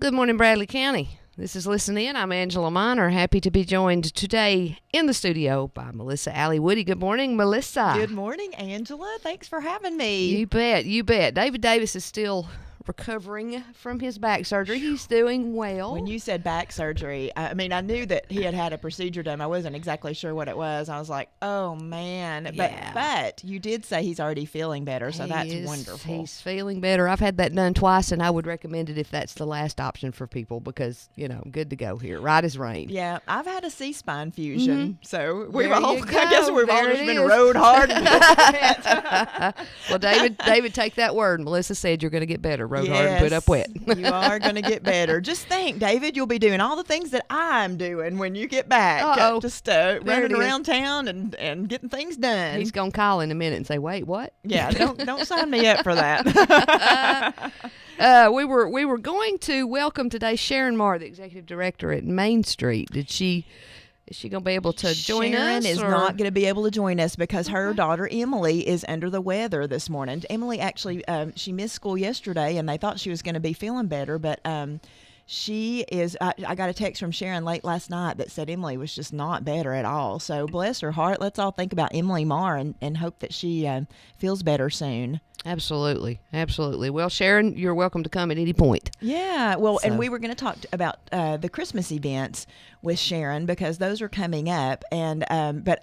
Good morning, Bradley County. This is Listen In. I'm Angela Miner. Happy to be joined today in the studio by Melissa Allie Woody. Good morning, Melissa. Good morning, Angela. Thanks for having me. You bet. You bet. David Davis is still recovering from his back surgery. He's doing well. When you said back surgery, I knew that he had a procedure done. I wasn't exactly sure what it was. I was like, oh, man. Yeah. But you did say he's already feeling better, so that's wonderful. He's feeling better. I've had that done twice, and I would recommend it if that's the last option for people because, good to go here. Right as rain. Yeah, I've had a C-spine fusion, so I guess we've all just been rode hard. Well, David, take that word. Melissa said you're going to get better. Road hard and put up wet. You are going to get better. Just think, David, you'll be doing all the things that I'm doing when you get back. Just running around town and getting things done. He's going to call in a minute and say, wait, what? Yeah, don't sign me up for that. We were going to welcome today Sharon Marr, the executive director at Main Street. Is she going to be able to join us? Sharon is not going to be able to join us because her daughter Emily is under the weather this morning. Emily actually, she missed school yesterday, and they thought she was going to be feeling better, but she is. I got a text from Sharon late last night that said Emily was just not better at all. So bless her heart. Let's all think about Emily Marr and hope that she feels better soon. Absolutely. Well, Sharon, you're welcome to come at any point. Yeah. Well, and we were going to talk about the Christmas events with Sharon because those are coming up. And but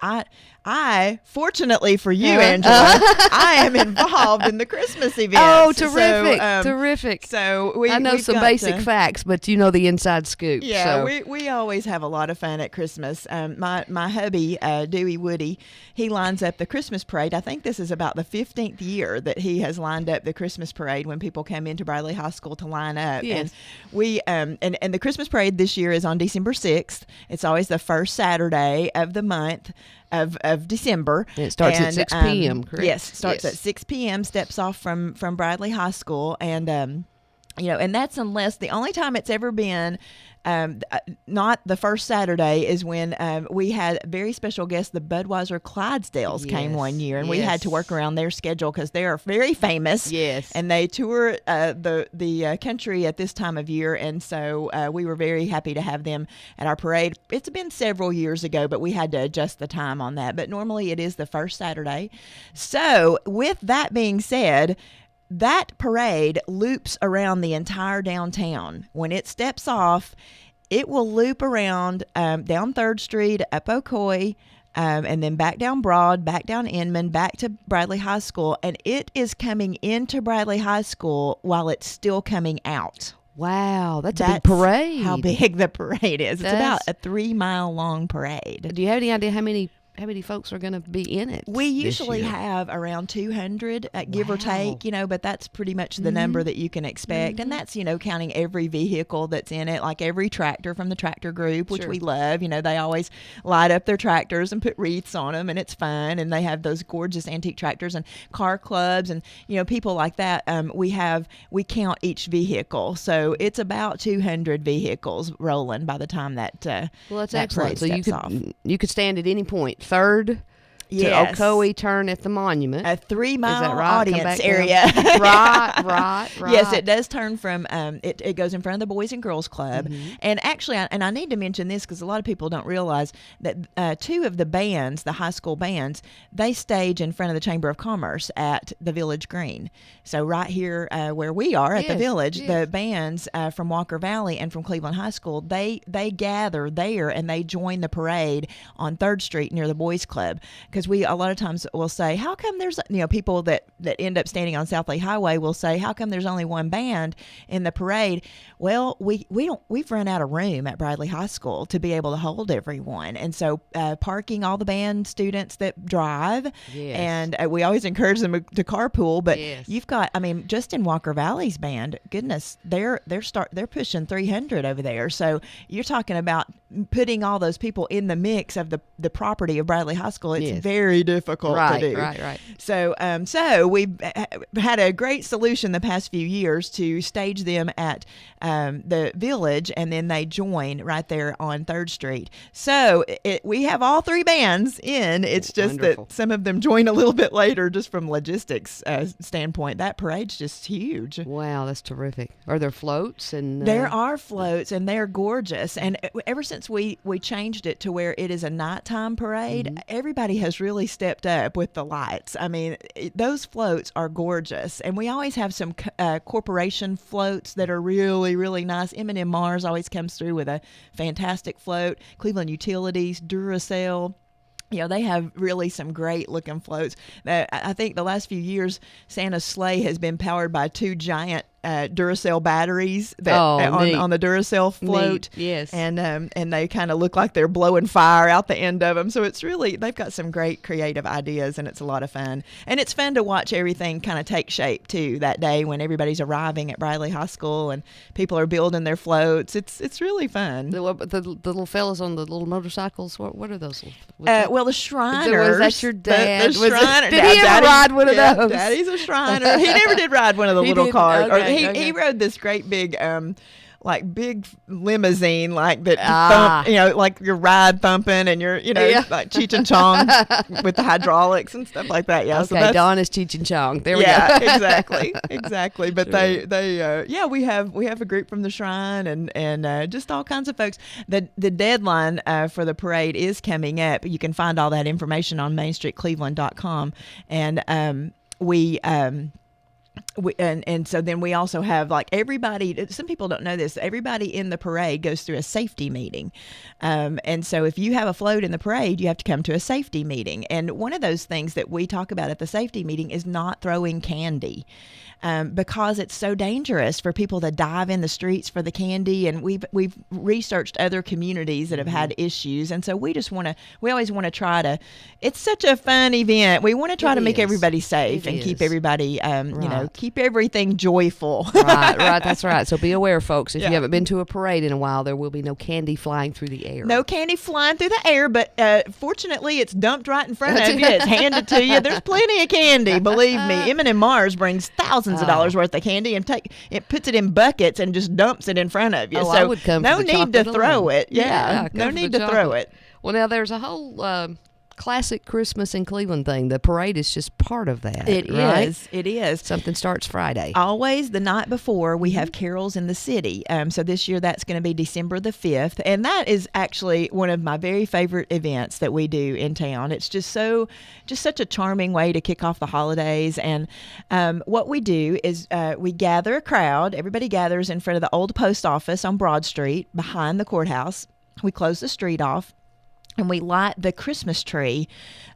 I fortunately for you, Angela, I am involved in the Christmas events. Oh, terrific! Terrific. So I know some basic facts, but you know the inside scoop. Yeah, so. we always have a lot of fun at Christmas. My hubby, Dewey Woody, he lines up the Christmas parade. I think this is about the 15th year that he has lined up the Christmas parade when people come into Bradley High School to line up. Yes. And we and the Christmas parade this year is on December 6th. It's always the first Saturday of the month of December. And it starts at 6 p.m., correct? Yes, starts at 6 p.m., steps off from Bradley High School. And, and that's unless the only time it's ever been not the first Saturday is when we had very special guests. The Budweiser Clydesdales came one year, and we had to work around their schedule because they are very famous. Yes, and they tour the country at this time of year, and so we were very happy to have them at our parade. It's been several years ago, but we had to adjust the time on that. But normally it is the first Saturday. So with that being said, that parade loops around the entire downtown. When it steps off, it will loop around down 3rd Street, up Ocoee, and then back down Broad, back down Inman, back to Bradley High School. And it is coming into Bradley High School while it's still coming out. Wow, that's a big parade. How big the parade is. It's about a 3-mile long parade. Do you have any idea how many folks are going to be in it? We usually have around 200, give or take, but that's pretty much the number that you can expect. And that's, counting every vehicle that's in it, like every tractor from the tractor group, which we love. They always light up their tractors and put wreaths on them, and it's fun. And they have those gorgeous antique tractors and car clubs and, people like that. We count each vehicle. So it's about 200 vehicles rolling by the time that well, that's that excellent. So you could stand at any point. 3rd to Ocoee, turn at the monument. A 3-mile right? audience area. right. Yes, it does turn from, it goes in front of the Boys and Girls Club. And actually, I need to mention this because a lot of people don't realize that 2 of the bands, the high school bands, they stage in front of the Chamber of Commerce at the Village Green. So right here where we are at the Village, the bands from Walker Valley and from Cleveland High School, they gather there and they join the parade on 3rd Street near the Boys Club. Because we a lot of times will say, how come there's people that end up standing on South Lee Highway will say, how come there's only one band in the parade? Well, we've run out of room at Bradley High School to be able to hold everyone, and so parking all the band students that drive, and we always encourage them to carpool. But you've got, just in Walker Valley's band, goodness, they're pushing 300 over there. So you're talking about putting all those people in the mix of the property of Bradley High School, it's Yes. very difficult to do. Right. So we've had a great solution the past few years to stage them at the Village, and then they join right there on 3rd Street. So we have all 3 bands in. It's just Wonderful. that some of them join a little bit later, just from logistics standpoint. That parade's just huge. Wow, that's terrific. Are there floats? And There are floats, and they're gorgeous. And ever since we changed it to where it is a nighttime parade, everybody has really stepped up with the lights. I mean, those floats are gorgeous. And we always have some corporation floats that are really, really nice. M&M Mars always comes through with a fantastic float. Cleveland Utilities, Duracell. They have really some great looking floats. I think the last few years, Santa's sleigh has been powered by 2 giant Duracell batteries that on the Duracell float. Neat. Yes. And they kind of look like they're blowing fire out the end of them. So it's really, they've got some great creative ideas, and it's a lot of fun. And it's fun to watch everything kind of take shape too that day when everybody's arriving at Bradley High School and people are building their floats. It's really fun. The little fellas on the little motorcycles. What are those? Well, the Shriners. Was that your dad? The Shriner. Did he ever ride one of those? Daddy's a Shriner. He never did ride one of the little didn't? cars. Okay. He rode this great big big limousine that like your ride thumping and your like Cheech and Chong with the hydraulics and stuff like that. Yeah. Okay, so Don is Cheech and Chong. There we go. exactly. But we have a group from the Shrine and just all kinds of folks. The deadline for the parade is coming up. You can find all that information on mainstreetcleveland.com, and so then we also have like everybody. Some people don't know this. Everybody in the parade goes through a safety meeting, and so if you have a float in the parade, you have to come to a safety meeting. And one of those things that we talk about at the safety meeting is not throwing candy. Because it's so dangerous for people to dive in the streets for the candy, and we've researched other communities that have had issues, and so we always want to try to. It's such a fun event. We want to try to make everybody safe and keep everybody, keep everything joyful. Right. That's right. So be aware, folks. If you haven't been to a parade in a while, there will be no candy flying through the air. No candy flying through the air, but fortunately, it's dumped right in front of you. It's handed to you. There's plenty of candy. Believe me, M&M Mars brings thousands of dollars worth of candy and it puts it in buckets and just dumps it in front of you. Oh, so I would come no for the need to chocolate throw alone. it. Yeah, no need to throw it. Well, now there's a whole classic Christmas in Cleveland thing. The parade is just part of that. It is. Something starts Friday. Always the night before, we have carols in the city. So this year that's going to be December the 5th. And that is actually one of my very favorite events that we do in town. It's just such a charming way to kick off the holidays. And what we do is we gather a crowd. Everybody gathers in front of the old post office on Broad Street behind the courthouse. We close the street off, and we light the Christmas tree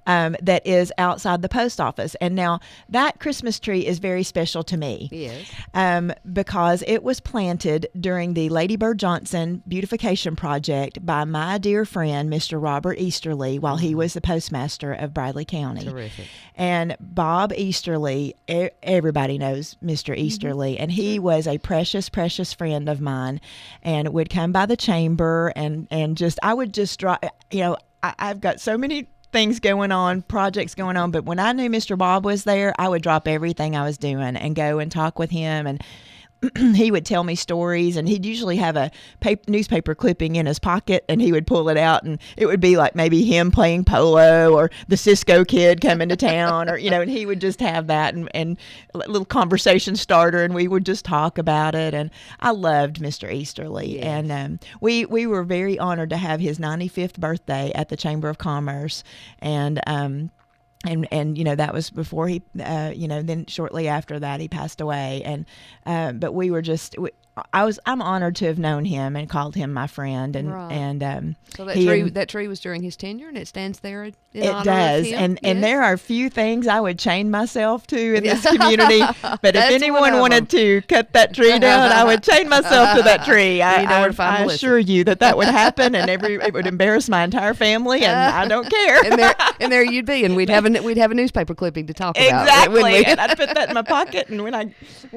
that is outside the post office. And now that Christmas tree is very special to me. Yes. Because it was planted during the Lady Bird Johnson beautification project by my dear friend, Mr. Robert Easterly, while he was the postmaster of Bradley County. Terrific. And Bob Easterly, everybody knows Mr. Easterly, and he was a precious, precious friend of mine, and would come by the chamber and I would just draw, I've got so many things going on, projects going on, but when I knew Mr. Bob was there, I would drop everything I was doing and go and talk with him, and he would tell me stories, and he'd usually have a newspaper clipping in his pocket, and he would pull it out, and it would be like maybe him playing polo or the Cisco kid coming to town, or and he would just have that and a little conversation starter, and we would just talk about it. And I loved Mr. Easterly. Yes. And we were very honored to have his 95th birthday at the Chamber of Commerce, and that was before he then shortly after that he passed away, and but we were I'm honored to have known him and called him my friend, and so that tree was during his tenure, and it stands there in honor does of him. And there are a few things I would chain myself to in this community, but if anyone wanted to cut that tree down, I would chain myself to that tree. I assure you that would happen, and it would embarrass my entire family, and I don't care. and there you'd be, and we'd have a newspaper clipping to talk about. Exactly, and I'd put that in my pocket, and when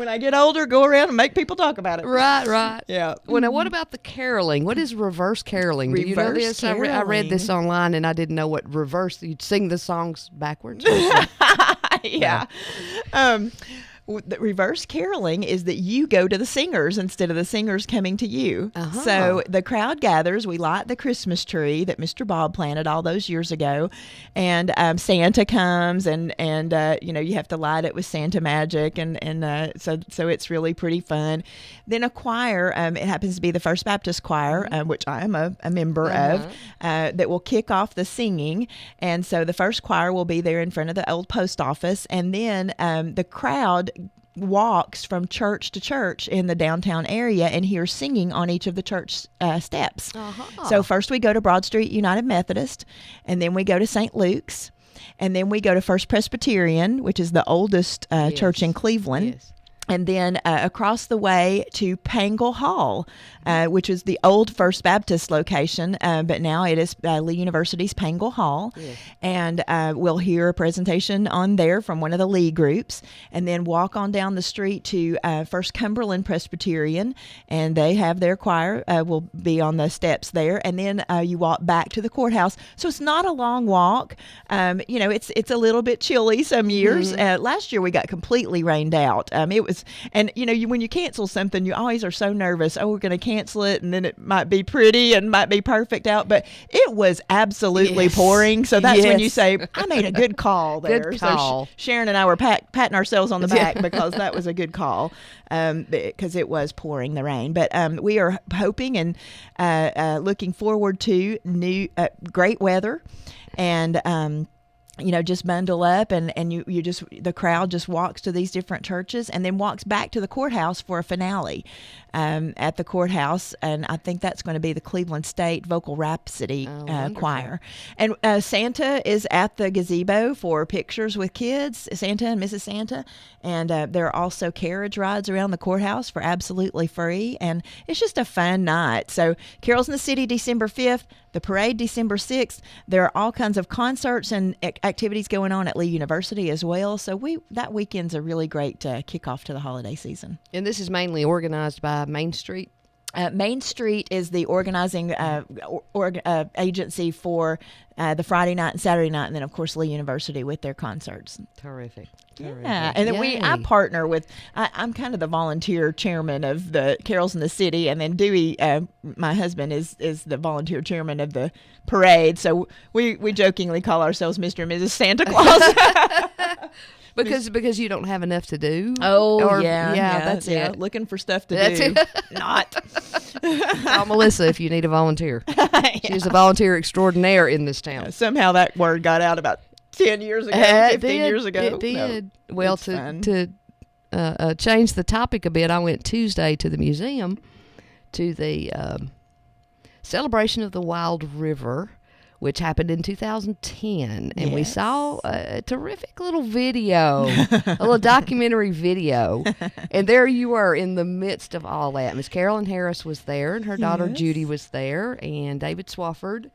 I get older, go around and make people talk about it. Right. Yeah. Well, now what about the caroling? What is reverse caroling? Do you know Reverse this? I read this online and I didn't know what reverse. You'd sing the songs backwards. Yeah. The reverse caroling is that you go to the singers instead of the singers coming to you. Uh-huh. So the crowd gathers. We light the Christmas tree that Mr. Bob planted all those years ago, and Santa comes, and you have to light it with Santa magic, and so it's really pretty fun. Then a choir, it happens to be the First Baptist Choir, which I am a member of, that will kick off the singing, and so the first choir will be there in front of the old post office, and then the crowd walks from church to church in the downtown area and hears singing on each of the church steps. So first we go to Broad Street United Methodist, and then we go to St. Luke's, and then we go to First Presbyterian, which is the oldest church in Cleveland. Yes. And then across the way to Pangle Hall, which is the old First Baptist location, but now it is Lee University's Pangle Hall. Yes. And we'll hear a presentation on there from one of the Lee groups, and then walk on down the street to First Cumberland Presbyterian, and they have their choir will be on the steps there. And then you walk back to the courthouse. So it's not a long walk. It's a little bit chilly some years. Last year we got completely rained out. It was. And when you cancel something, you always are so nervous. Oh, we're going to cancel it, and then it might be pretty and might be perfect out. But it was absolutely pouring. So that's when you say, I made a good call there. Good call. So Sharon and I were patting ourselves on the back because that was a good call, because it was pouring the rain. But we are hoping and looking forward to new great weather, and just bundle up, and the crowd just walks to these different churches and then walks back to the courthouse for a finale at the courthouse. And I think that's going to be the Cleveland State Vocal Rhapsody Choir. And Santa is at the gazebo for pictures with kids, Santa and Mrs. Santa. And there are also carriage rides around the courthouse for absolutely free. And it's just a fun night. So Carols in the City, December 5th. The parade, December 6th. There are all kinds of concerts and activities going on at Lee University as well. So that weekend's a really great kickoff to the holiday season. And this is mainly organized by Main Street? Main Street is the organizing agency for the Friday night and Saturday night, and then, of course, Lee University with their concerts. Terrific. Yeah, and then I partner with, I'm kind of the volunteer chairman of the Carols in the City, and then Dewey, my husband, is the volunteer chairman of the parade. So we jokingly call ourselves Mr. and Mrs. Santa Claus. Because you don't have enough to do. That's it. Looking for stuff to do. Not. Call Melissa if you need a volunteer. She's a volunteer extraordinaire in this town. Somehow that word got out about 10 years ago, 15 years ago. It did. No, well, to change the topic a bit, I went Tuesday to the museum to the celebration of the Wild River, which happened in 2010. And we saw a terrific little video, a little documentary video. And there you were in the midst of all that. Miss Carolyn Harris was there, and her daughter Judy was there, and David Swafford,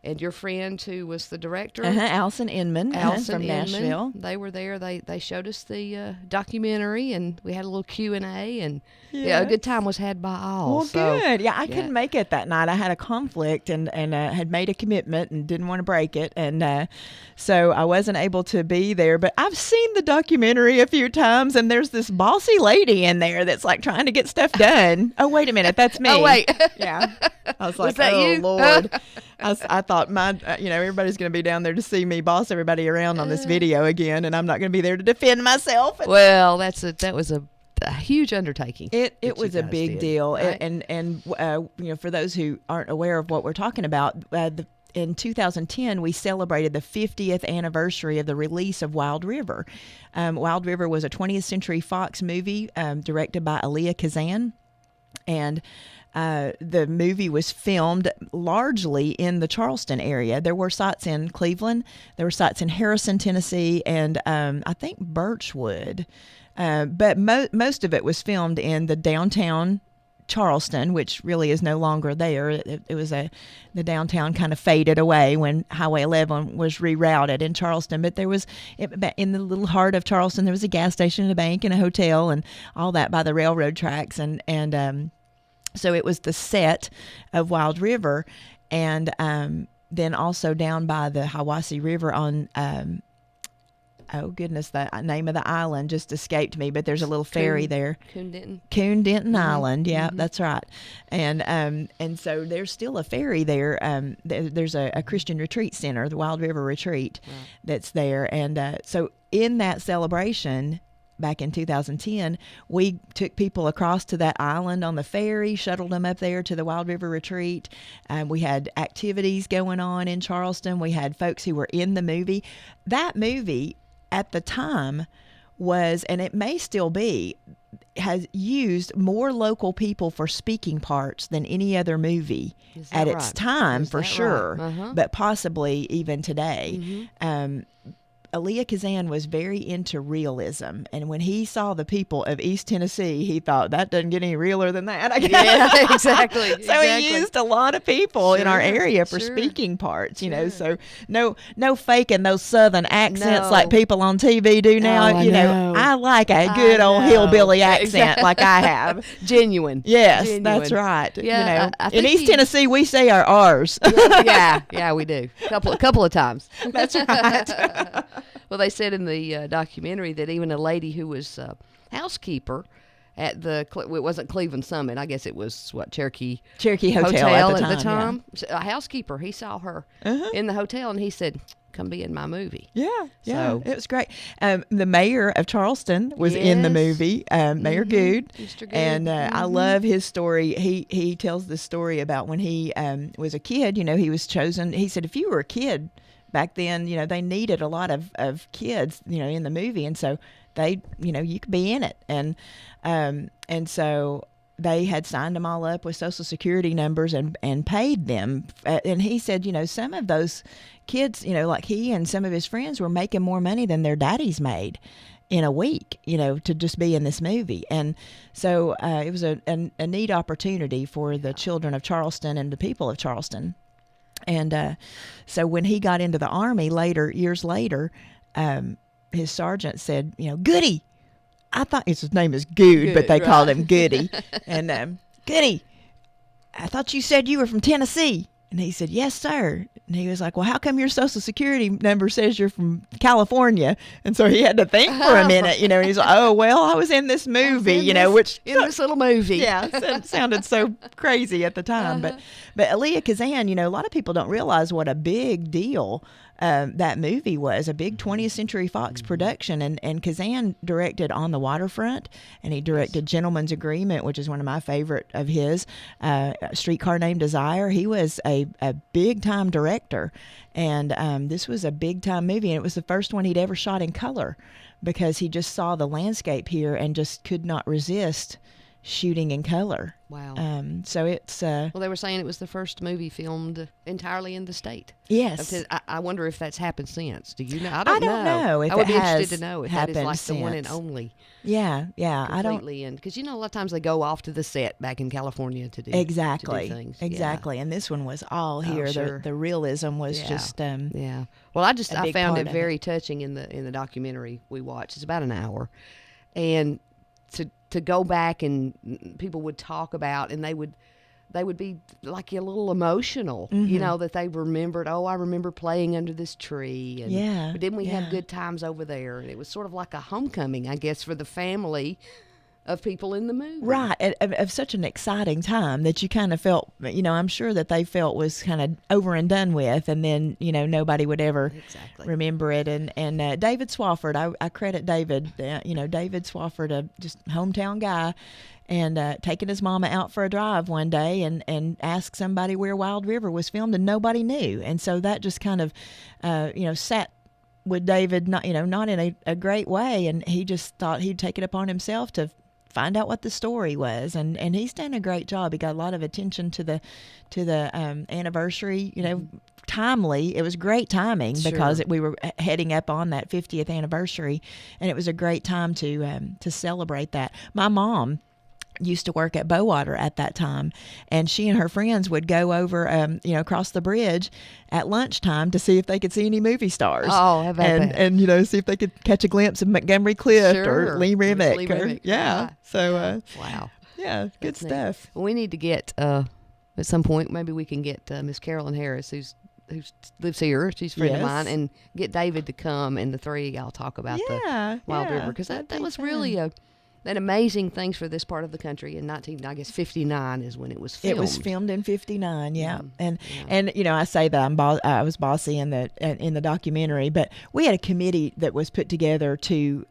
and your friend who was the director. Allison Inman from Nashville. They were there. They showed us the documentary, and we had a little Q&A, and a good time was had by all. Well, good. Yeah, I couldn't make it that night. I had a conflict and had made a commitment and didn't want to break it, and so I wasn't able to be there. But I've seen the documentary a few times, and there's this bossy lady in there that's like trying to get stuff done. Oh, wait a minute, that's me. Oh, wait. Yeah. I was like, that oh, you? Lord. I thought everybody's going to be down there to see me boss everybody around on this video again, and I'm not going to be there to defend myself. Well, that was a huge undertaking. It was a big deal, right? and for those who aren't aware of what we're talking about, in 2010 we celebrated the 50th anniversary of the release of Wild River. Wild River was a 20th Century Fox movie directed by Elia Kazan, and the movie was filmed largely in the Charleston area. There were sites in Cleveland, there were sites in Harrison, Tennessee, and I think Birchwood. But most of it was filmed in the downtown Charleston, which really is no longer there. It was the downtown kind of faded away when Highway 11 was rerouted in Charleston. But there was, in the little heart of Charleston, there was a gas station and a bank and a hotel and all that by the railroad tracks. And so it was the set of Wild River. And then also down by the Hiwassee River on, oh goodness, the name of the island just escaped me, but there's a little ferry there. Coon Denton Island, yeah, that's right. And so there's still a ferry there. There's a Christian retreat center, the Wild River Retreat, that's there. And so in that celebration back in 2010, we took people across to that island on the ferry, shuttled them up there to the Wild River Retreat. We had activities going on in Charleston. We had folks who were in the movie. That movie at the time was, and it may still be, has used more local people for speaking parts than any other movie at its time, for sure, but possibly even today. Elia Kazan was very into realism, and when he saw the people of East Tennessee, he thought, that doesn't get any realer than that, I guess. Yeah, exactly. So he used a lot of people in our area for speaking parts, you know, so no faking those southern accents like people on TV do now. I like a good old hillbilly accent like I have. Genuine. Yes, that's right. Yeah, in East Tennessee, we say our R's. Yeah, we do. Couple of times. That's right. Well, they said in the documentary that even a lady who was housekeeper at it wasn't Cleveland Summit, I guess it was Cherokee Hotel at the time. Yeah. A housekeeper, he saw her in the hotel and he said, "Come be in my movie." Yeah, so it was great. The mayor of Charleston was in the movie, Mayor Good, Mr. Good. And I love his story. He tells this story about when he was a kid. He was chosen. He said, if you were a kid back then, they needed a lot of kids, in the movie, and so they, you could be in it, and so they had signed them all up with Social Security numbers and paid them. And he said, some of those kids, like he and some of his friends were making more money than their daddies made in a week, to just be in this movie. And so it was a neat opportunity for the children of Charleston and the people of Charleston. And so when he got into the Army years later, his sergeant said, Goody, I thought his name is Good, but they called him Goody. And Goody, I thought you said you were from Tennessee. And he said, yes, sir. And he was like, well, how come your Social Security number says you're from California? And so he had to think for a minute, and he's like, oh, well, I was in this movie, which in this little movie. Yeah, it sounded so crazy at the time. But Elia Kazan, a lot of people don't realize what a big deal that movie was, a big 20th Century Fox production. And Kazan directed On the Waterfront, and he directed Gentleman's Agreement, which is one of my favorite of his, Streetcar Named Desire. He was a big-time director, and this was a big-time movie, and it was the first one he'd ever shot in color because he just saw the landscape here and just could not resist shooting in color. Wow. So it's well, they were saying it was the first movie filmed entirely in the state. Yes. I wonder if that's happened since. Do you know? I don't know if I would be has interested to know if that is like since. the one and only. Yeah. I don't. Completely in, because a lot of times they go off to the set back in California to do exactly things. Exactly. Yeah. And this one was all here. Sure. The realism was just yeah. Well, I found it very touching in the documentary we watched. It's about an hour, and to go back and people would talk about, and they would be like a little emotional, that they remembered, I remember playing under this tree. And but didn't we have good times over there? And it was sort of like a homecoming, I guess, for the family of people in the movie. Right. Of such an exciting time that you kind of felt, I'm sure that they felt was kind of over and done with, and then, nobody would ever remember it. And David Swafford, I credit David, David Swafford, a just hometown guy, and taking his mama out for a drive one day and asked somebody where Wild River was filmed, and nobody knew. And so that just kind of, sat with David, not in a great way, and he just thought he'd take it upon himself to find out what the story was, and he's done a great job. He got a lot of attention to the anniversary, timely. It was great timing because we were heading up on that 50th anniversary, and it was a great time to celebrate that. My mom used to work at Bowater at that time, and she and her friends would go over, across the bridge at lunchtime to see if they could see any movie stars. Oh, how about that? And see if they could catch a glimpse of Montgomery Clift Sure. or Lee Remick. Lee Remick. Yeah. So, wow. yeah, good That's neat. stuff. We need to get at some point. Maybe we can get Miss Carolyn Harris, who lives here. She's a friend of Yes. mine, and get David to come, and the three I'll talk about the Wild River, because that was fun. really an amazing thing for this part of the country. In 1959 is when it was filmed. It was filmed in '59, yeah. Yeah. And I say that I was bossy in the documentary, but we had a committee that was put together to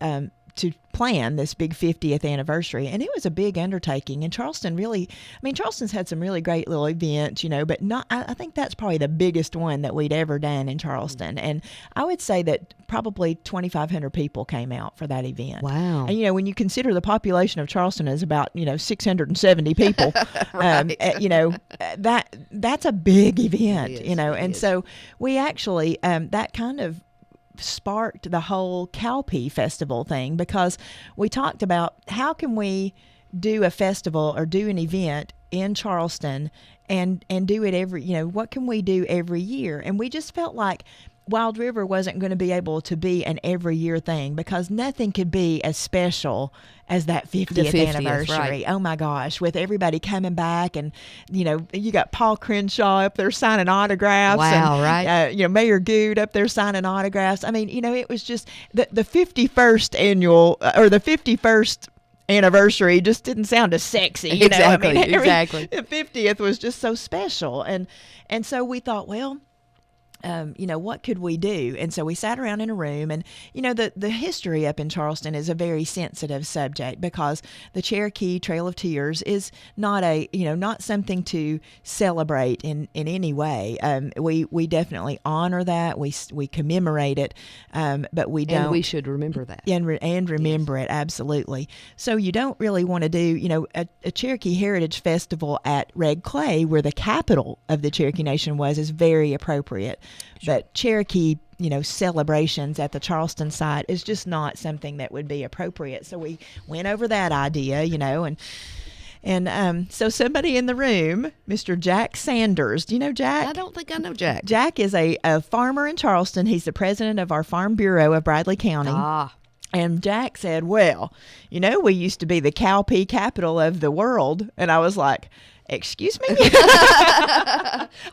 plan this big 50th anniversary, and it was a big undertaking. And Charleston's had some really great little events, but I think that's probably the biggest one that we'd ever done in Charleston. And I would say that probably 2,500 people came out for that event. Wow. And when you consider the population of Charleston is about 670 people, that's a big event, It is, it is. So we actually that kind of sparked the whole Cowpea Festival thing, because we talked about how can we do a festival or do an event in Charleston and do it what can we do every year? And we just felt like Wild River wasn't going to be able to be an every year thing, because nothing could be as special as that 50th anniversary. Right. Oh my gosh, with everybody coming back, and you got Paul Crenshaw up there signing autographs. Wow, and, right. Mayor Good up there signing autographs. I mean, it was just the 51st annual or the 51st anniversary just didn't sound as sexy. Exactly, exactly. The 50th was just so special, and so we thought, well, what could we do? And so we sat around in a room, and, the history up in Charleston is a very sensitive subject, because the Cherokee Trail of Tears is not not something to celebrate in any way. We definitely honor that. We commemorate it, but we don't. And we should remember that. And remember it, absolutely. So you don't really want to do, a Cherokee Heritage Festival at Red Clay, where the capital of the Cherokee Nation is very appropriate. Sure. But Cherokee, celebrations at the Charleston site is just not something that would be appropriate. So we went over that idea, and so somebody in the room, Mr. Jack Sanders. Do you know Jack? I don't think I know Jack. Jack is a farmer in Charleston. He's the president of our Farm Bureau of Bradley County. Ah. And Jack said, well, we used to be the cowpea capital of the world. And I was like, excuse me?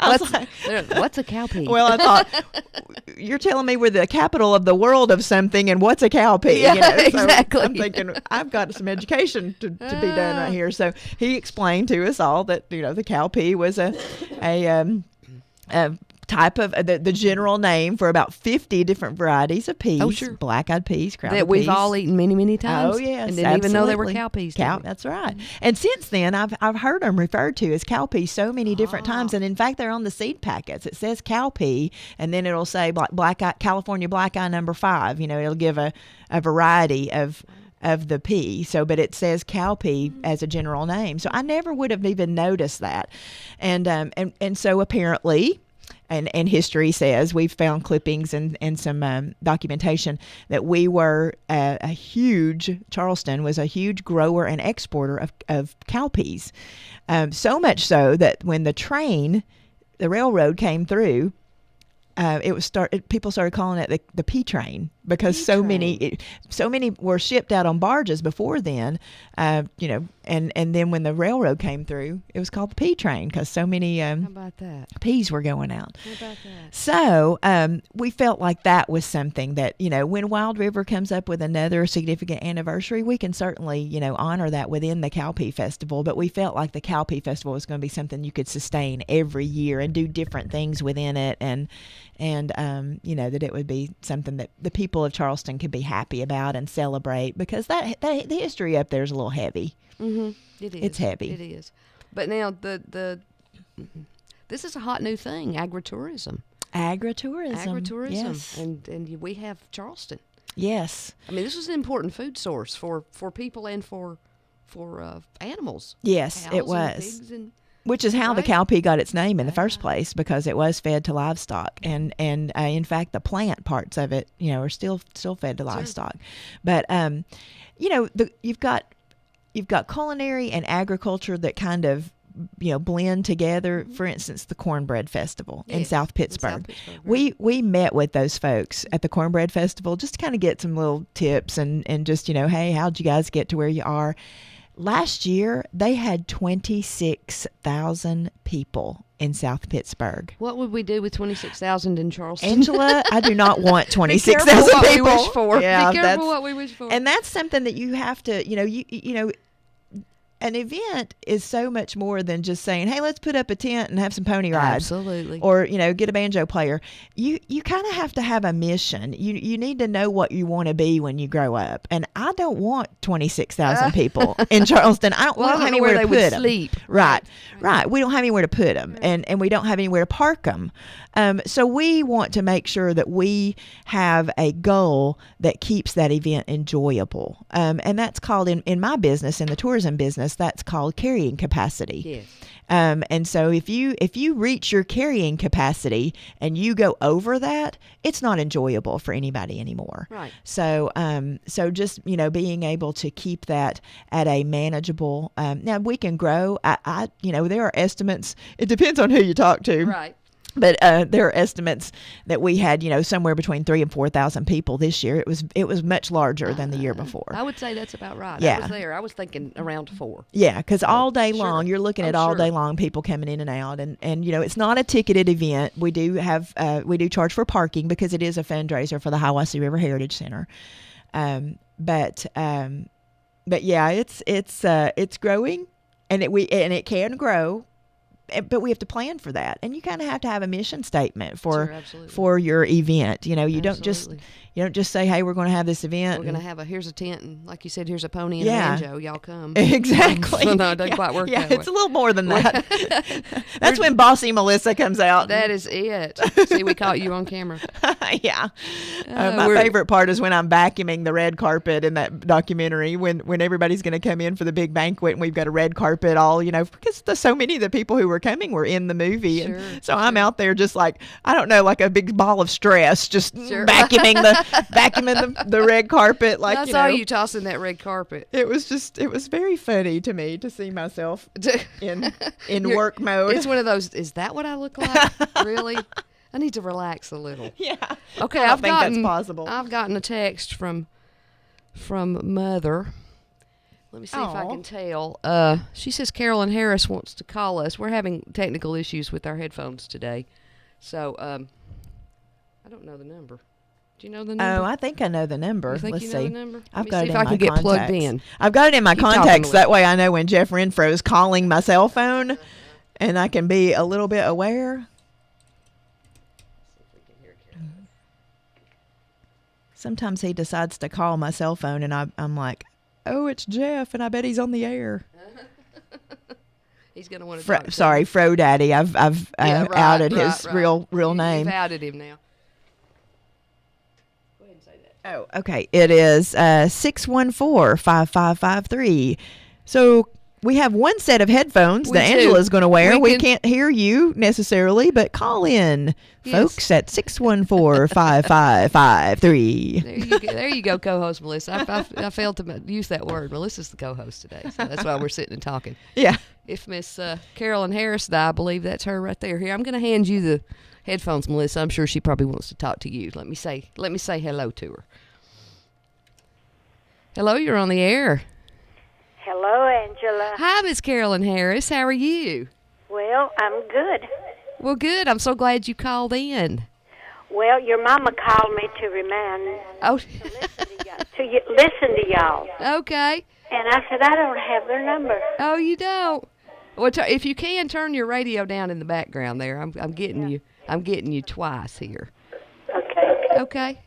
What's a cowpea? Well, I thought, you're telling me we're the capital of the world of something, and what's a cowpea? Yeah, So exactly. I'm thinking, I've got some education to be done right here. So he explained to us all that, the cowpea was a type of the general name for about 50 different varieties of peas. Oh, sure. Black-eyed peas, crowded that we've peas. all eaten many, many times. Oh, yes, and didn't even know they were absolutely. cowpeas. did we? That's right. And since then, I've heard them referred to as cowpea so many different times, and in fact, they're on the seed packets. It says cowpea, and then it'll say California black eye number 5. It'll give a variety of the pea. So, but it says cowpea as a general name. So I never would have even noticed that, and so apparently. And history says, we've found clippings and some documentation that we were Charleston was a huge grower and exporter of cowpeas. So much so that when the railroad came through, people started calling it the pea train, because so many were shipped out on barges before then, and then when the railroad came through, it was called the pea train, because so many How about that? peas were going out. How about that? So we felt like that was something that, when Wild River comes up with another significant anniversary, we can certainly, honor that within the Cowpea Festival. But we felt like the Cowpea Festival was going to be something you could sustain every year and do different things within it, and that it would be something that the people of Charleston could be happy about and celebrate, because the history up there is a little heavy. Mm-hmm. It is. It's heavy. It is. But now this is a hot new thing, agritourism. Agritourism. Yes. And we have Charleston. Yes. I mean, this was an important food source for people and for animals. Yes, Cows it and was. pigs and Which is how the Right. cowpea got its name in the first place, because it was fed to livestock, and in fact the plant parts of it, are still fed to livestock. But you've got you've got culinary and agriculture that kind of blend together. For instance, the Cornbread Festival in South Pittsburgh. Right. We met with those folks at the Cornbread Festival just to kind of get some little tips and just, hey, how'd you guys get to where you are? Last year, they had 26,000 people in South Pittsburgh. What would we do with 26,000 in Charleston? Angela, I do not want 26,000 people. We wish for. Yeah, be careful what we wish for. And that's something that you have to, an event is so much more than just saying, hey, let's put up a tent and have some pony rides. Absolutely. Or, get a banjo player. You kind of have to have a mission. You need to know what you want to be when you grow up. And I don't want 26,000 people in Charleston. We don't have anywhere to put them. Sleep. Right. We don't have anywhere to put them. Right. And we don't have anywhere to park them. So we want to make sure that we have a goal that keeps that event enjoyable. And that's called, in my business, in the tourism business, that's called carrying capacity. Yes. And so if you reach your carrying capacity and you go over that, it's not enjoyable for anybody anymore. Right. So just being able to keep that at a manageable. Now we can grow. There are estimates. It depends on who you talk to. Right. But there are estimates that we had, somewhere between 3,000 and 4,000 people this year. It was much larger than the year before. I would say that's about right. Yeah. I was there. I was thinking around 4. Yeah, because all day long, Sure. you're looking at all day long people coming in and out. And it's not a ticketed event. We do charge for parking because it is a fundraiser for the Hiwassee River Heritage Center. But yeah, it's growing, and it can grow. But we have to plan for that, and you kind of have to have a mission statement for your event. You don't just say, "Hey, we're going to have this event. We're going to have here's a tent, and like you said, here's a pony and a banjo. Y'all come." Exactly. So no, it doesn't quite work. Yeah, that it's way. a little more than that. That's when Bossy Melissa comes out. That is it. See, we caught you on camera. Yeah. My favorite part is when I'm vacuuming the red carpet in that documentary. When everybody's going to come in for the big banquet, and we've got a red carpet all because so many of the people who were coming were in the movie. Sure, and so I'm out there just like, I don't know, like a big ball of stress, just vacuuming the red carpet. Like, I saw you tossing that red carpet. It was very funny to me to see myself in work mode. It's one of those, is that what I look like? Really? I need to relax a little. Yeah. Okay, I don't think that's possible. I've gotten a text from Mother. Let me see if I can tell. She says Carolyn Harris wants to call us. We're having technical issues with our headphones today. So, I don't know the number. Do you know the number? Oh, I think I know the number. You think Let's you see. know the number? I've got it in my contacts. If I can get plugged in. I've got it in my Keep talking, contacts. Melissa. That way I know when Jeff Renfro is calling my cell phone, and I can be a little bit aware. Sometimes he decides to call my cell phone, and I'm like, oh, it's Jeff, and I bet he's on the air. He's going to want to talk to Sorry, Fro Daddy. I've outed his real name. You've outed him now. Go ahead and say that. Oh, okay. It is 614-5553. So we have one set of headphones that Angela's going to wear. We can't hear you necessarily, but call in, folks, at 614-5553. There you go, co-host Melissa. I failed to use that word. Melissa's the co-host today, so that's why we're sitting and talking. Yeah. If Miss Carolyn Harris, I believe that's her right there. Here, I'm going to hand you the headphones, Melissa. I'm sure she probably wants to talk to you. Let me say hello to her. Hello, you're on the air. Hello, Angela. Hi, Miss Carolyn Harris. How are you? Well, I'm good. Well, good. I'm so glad you called in. Well, your mama called me to listen to y'all. Okay. And I said, I don't have their number. Oh, you don't? Well, if you can, turn your radio down in the background there. I'm getting you. I'm getting you twice here. Okay. Okay.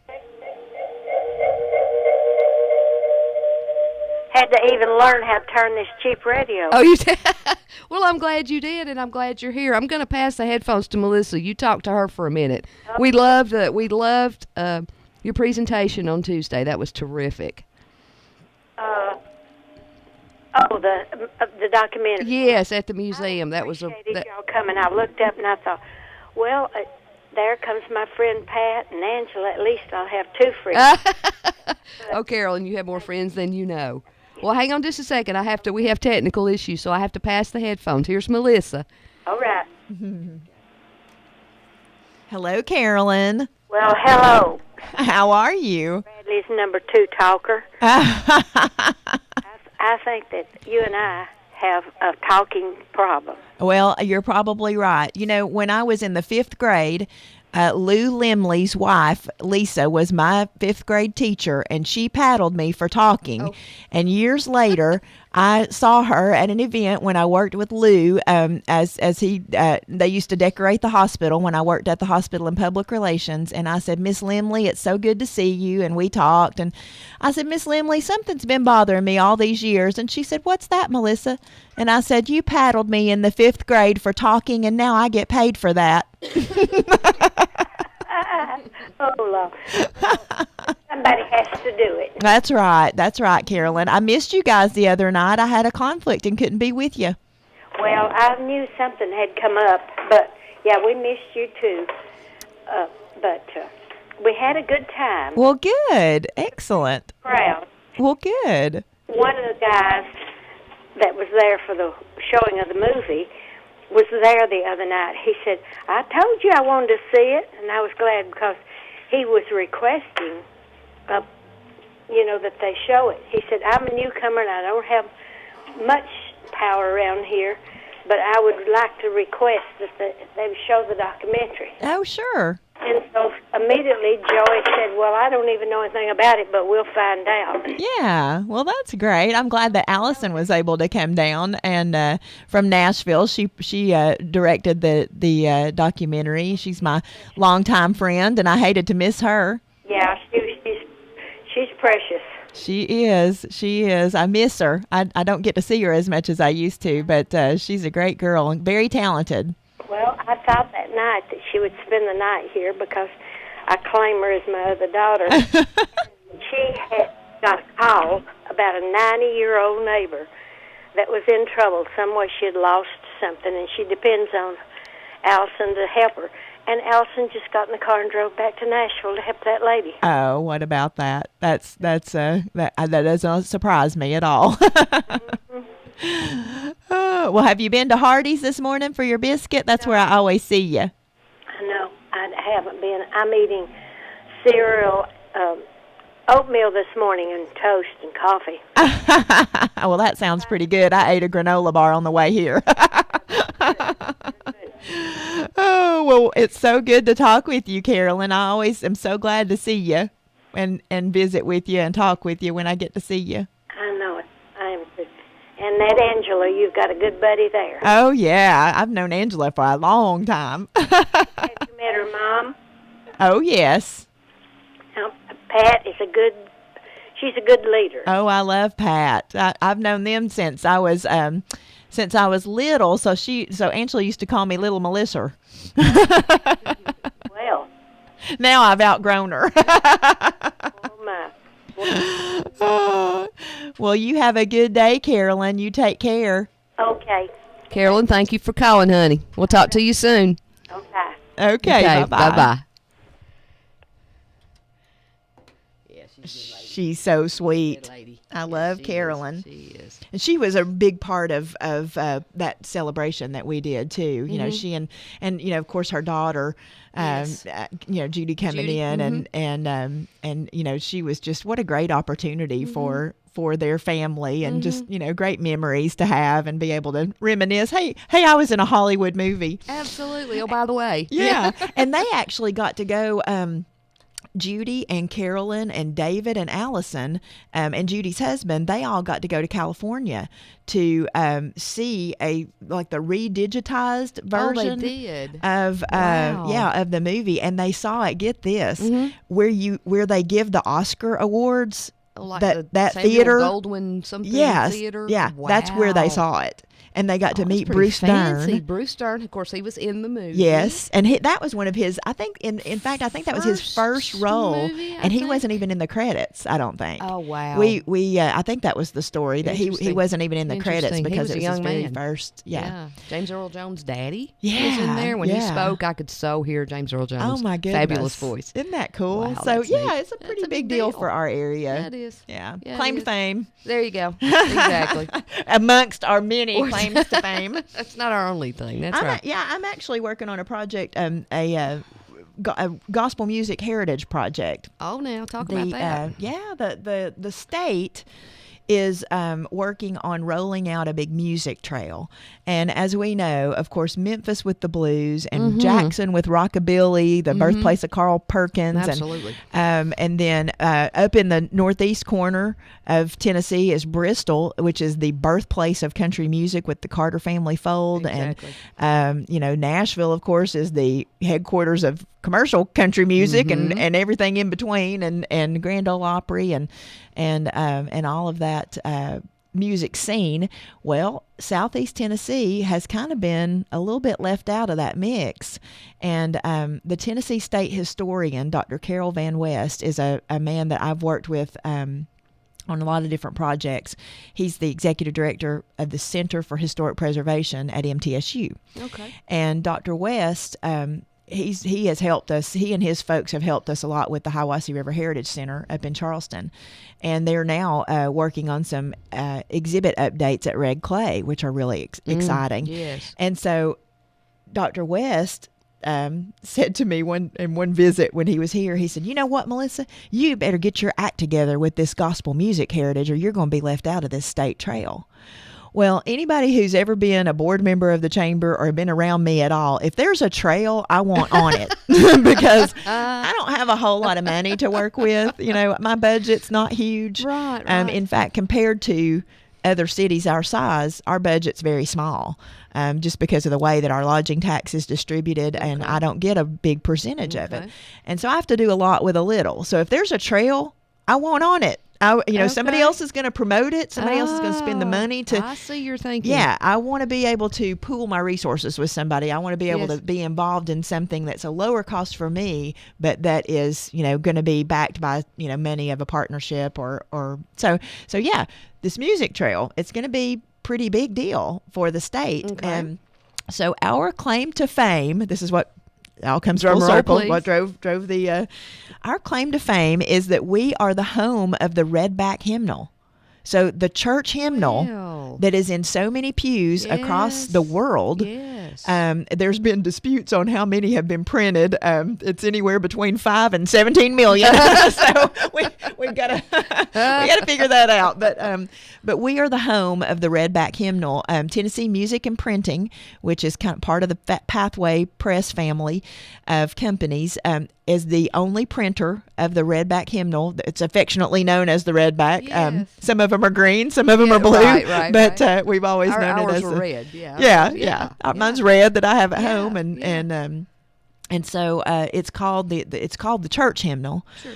Had to even learn how to turn this cheap radio. Oh, you did? Well, I'm glad you did, and I'm glad you're here. I'm going to pass the headphones to Melissa. You talk to her for a minute. Okay. We loved your presentation on Tuesday. That was terrific. The documentary. Yes, at the museum. That was y'all coming. I looked up and I thought, well, there comes my friend Pat and Angela. At least I'll have two friends. Oh, Carolyn, you have more friends than you know. Well, hang on just a second. We have technical issues, so I have to pass the headphones. Here's Melissa. All right. Hello, Carolyn. Well, hello. How are you? Bradley's number 2 talker. I think that you and I have a talking problem. Well, you're probably right. You know, when I was in the 5th grade, Lou Limley's wife, Lisa, was my 5th grade teacher, and she paddled me for talking. Oh. And years later, I saw her at an event when I worked with Lou, they used to decorate the hospital when I worked at the hospital in public relations. And I said, Miss Limley, it's so good to see you. And we talked. And I said, Miss Limley, something's been bothering me all these years. And she said, what's that, Melissa? And I said, you paddled me in the 5th grade for talking, and now I get paid for that. Oh, Lord. Somebody has to do it. That's right, Carolyn. I missed you guys the other night. I had a conflict and couldn't be with you. Well, I knew something had come up, but, yeah, we missed you, too. But we had a good time. Well, good. Excellent. Proud. Well, good. One of the guys that was there for the showing of the movie was there the other night. He said, I told you I wanted to see it, and I was glad because he was requesting, that they show it. He said, I'm a newcomer and I don't have much power around here, but I would like to request that they show the documentary. Oh, sure. And so immediately Joey said, well, I don't even know anything about it, but we'll find out. Yeah, well, that's great. I'm glad that Allison was able to come down and from Nashville. She directed the documentary. She's my longtime friend, and I hated to miss her. Yeah, she's precious. She is. I miss her. I don't get to see her as much as I used to, but she's a great girl and very talented. Well, I thought that night that she would spend the night here because I claim her as my other daughter. She had got a call about a 90-year-old neighbor that was in trouble. Somewhere she had lost something, and she depends on Allison to help her. And Allison just got in the car and drove back to Nashville to help that lady. Oh, what about that? That doesn't surprise me at all. Mm-hmm. Well, have you been to Hardee's this morning for your biscuit? That's where I always see you. No, I haven't been. I'm eating cereal, oatmeal this morning, and toast and coffee. Well, that sounds pretty good. I ate a granola bar on the way here. Oh, well, it's so good to talk with you, Carolyn. I always am so glad to see you and visit with you and talk with you when I get to see you. I know it. I am too. And that Angela, you've got a good buddy there. Oh, yeah. I've known Angela for a long time. Have you met her mom? Oh, yes. Now, Pat is she's a good leader. Oh, I love Pat. I've known them since I was little. So Angela used to call me Little Melissa. Well. Now I've outgrown her. Oh, my. Well, you have a good day, Carolyn. You take care. Okay. Carolyn, thank you for calling, honey. We'll talk to you soon. Okay. Okay, bye-bye. Bye-bye. Yeah, she's so sweet. I love Carolyn. She is. And she was a big part of that celebration that we did too. You know, she and of course her daughter, Yes. Judy coming in and she was just what a great opportunity for their family and just great memories to have and be able to reminisce. Hey, I was in a Hollywood movie. Absolutely. Oh, by the way. Yeah, and they actually got to go. Judy and Carolyn and David and Allison and Judy's husband, they all got to go to California to see the redigitized version Oh, they did. of of the movie, and they saw it. Get this, where they give the Oscar awards. Like that Samuel theater, Goldwyn something yes, theater. yeah, Wow. that's where they saw it. and they got to That's meet pretty Bruce fancy. Dern. Bruce Dern, of course, he was in the movie. Yes, and that was one of his. I think, in fact, I think that was his first role, movie, I and he think. wasn't even in the credits. I don't think. Oh wow. We I think that was the story, that he Interesting. wasn't even in the credits Interesting. He because was it a was his young very man. first. Yeah. James Earl Jones' daddy was Yeah, in there. When he yeah. spoke, I could so hear James Earl Jones' Oh my goodness! fabulous voice. Isn't that cool? Wow, So that's yeah, neat. it's a pretty That's a big big deal deal. for our area. Yeah, it is. Yeah, Yeah, claim it to is. fame There you go. Exactly. amongst our many claims to fame. That's not our only thing. That's right. I'm actually working on a project, a gospel music heritage project. Oh, now talk about that. The state is working on rolling out a big music trail. And as we know, of course, Memphis with the blues and Jackson with rockabilly, the birthplace of Carl Perkins. Absolutely. And then up in the northeast corner of Tennessee is Bristol, which is the birthplace of country music with the Carter family fold. Exactly. And, Nashville, of course, is the headquarters of commercial country music and everything in between, and Grand Ole Opry and all of that music scene. Well, Southeast Tennessee has kind of been a little bit left out of that mix. And the Tennessee State historian, Dr. Carol Van West, is a man that I've worked with on a lot of different projects. He's the executive director of the Center for Historic Preservation at MTSU. Okay. And Dr. West, he has helped us. He and his folks have helped us a lot with the Hiwassee River Heritage Center up in Charleston, and they're now working on some exhibit updates at Red Clay, which are really exciting. Yes. And so, Dr. West said to me in one visit when he was here, he said, "You know what, Melissa? You better get your act together with this gospel music heritage, or you're going to be left out of this state trail." Well, anybody who's ever been a board member of the chamber or been around me at all, if there's a trail, I want on it because I don't have a whole lot of money to work with. My budget's not huge. Right. In fact, compared to other cities our size, our budget's very small, just because of the way that our lodging tax is distributed, and I don't get a big percentage of it. And so I have to do a lot with a little. So if there's a trail, I want on it. Somebody else is going to promote it. Somebody else is going to spend the money to. I see your thinking. Yeah, I want to be able to pool my resources with somebody. I want to be able to be involved in something that's a lower cost for me, but that is, going to be backed by, money of a partnership or so. So yeah, this music trail, it's going to be pretty big deal for the state. Okay. So our claim to fame, this is what all comes Drum full roll, circle. please. What drove the our claim to fame is that we are the home of the Redback hymnal. So the church hymnal Wow. that is in so many pews across the world. Yes. There's been disputes on how many have been printed. It's anywhere between 5 and 17 million. So we've got to figure that out. But we are the home of the Redback hymnal. Tennessee Music and Printing, which is kind of part of the Pathway Press family of companies, is the only printer of the Redback hymnal. It's affectionately known as the Redback. Yes. Some of them are green, some of them are blue, right, but we've always known it Ours as were the red. Yeah. yeah. Mine's red that I have at home, yeah. and so it's called the church hymnal. Sure.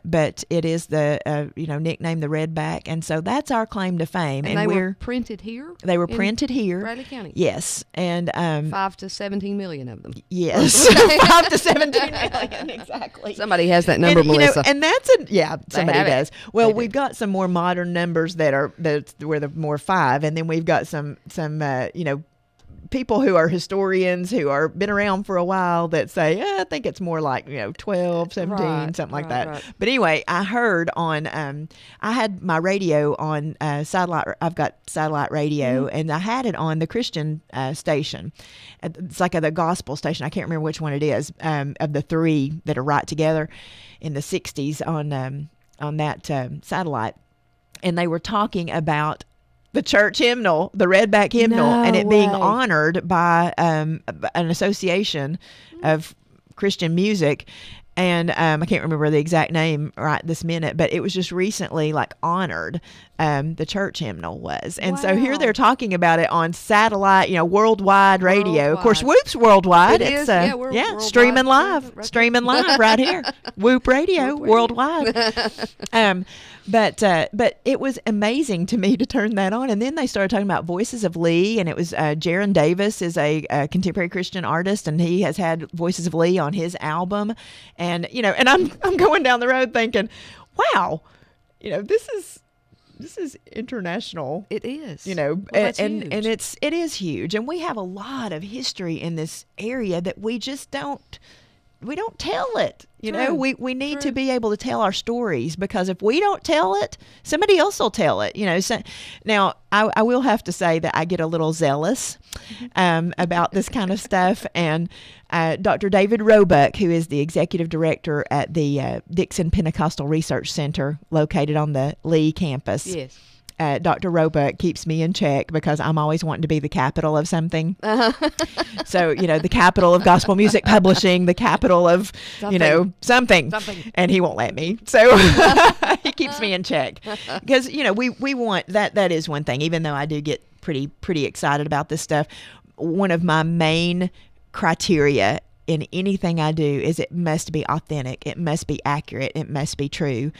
But it is the nicknamed the Redback, and so that's our claim to fame. And they were printed here. They were in printed here, Bradley County. Yes, and 5 to 17 million of them. yes, 5 to 17 million exactly. Somebody has that number, and, Melissa. and that's somebody have it. does. Well, They do. we've got some more modern numbers that's where the more 5, and then we've got some people who are historians who are been around for a while that say, I think it's more like 12, 17, Right, something like right, that. right. But anyway, I heard on I had my radio on satellite. I've got satellite radio, and I had it on the Christian station. It's like the gospel station. I can't remember which one it is of the 3 that are right together in the 60s on that satellite, and they were talking about the church hymnal, the Redback hymnal, No and it being way. honored by an association of Christian music. and I can't remember the exact name right this minute, but it was just recently like honored. The church hymnal was, and so here they're talking about it on satellite, worldwide radio. Of course, Whoop's worldwide. It is. Yeah, we're yeah, worldwide. streaming live right here. Whoop Radio worldwide. But it was amazing to me to turn that on, and then they started talking about Voices of Lee, and it was Jaron Davis is a contemporary Christian artist, and he has had Voices of Lee on his album, and and I'm going down the road thinking, wow, this is international. It is. And it is huge, and we have a lot of history in this area that we just don't tell it. We need to be able to tell our stories, because if we don't tell it, somebody else will tell it. So, now I will have to say that I get a little zealous about this kind of stuff, and Dr. David Roebuck, who is the executive director at the Dixon Pentecostal Research Center located on the Lee campus. Yes. Dr. Roebuck keeps me in check because I'm always wanting to be the capital of something. So, the capital of gospel music publishing, the capital of, something. And he won't let me. So he keeps me in check. Because, we want that is one thing, even though I do get pretty excited about this stuff. One of my main criteria in anything I do is it must be authentic. It must be accurate. It must be true.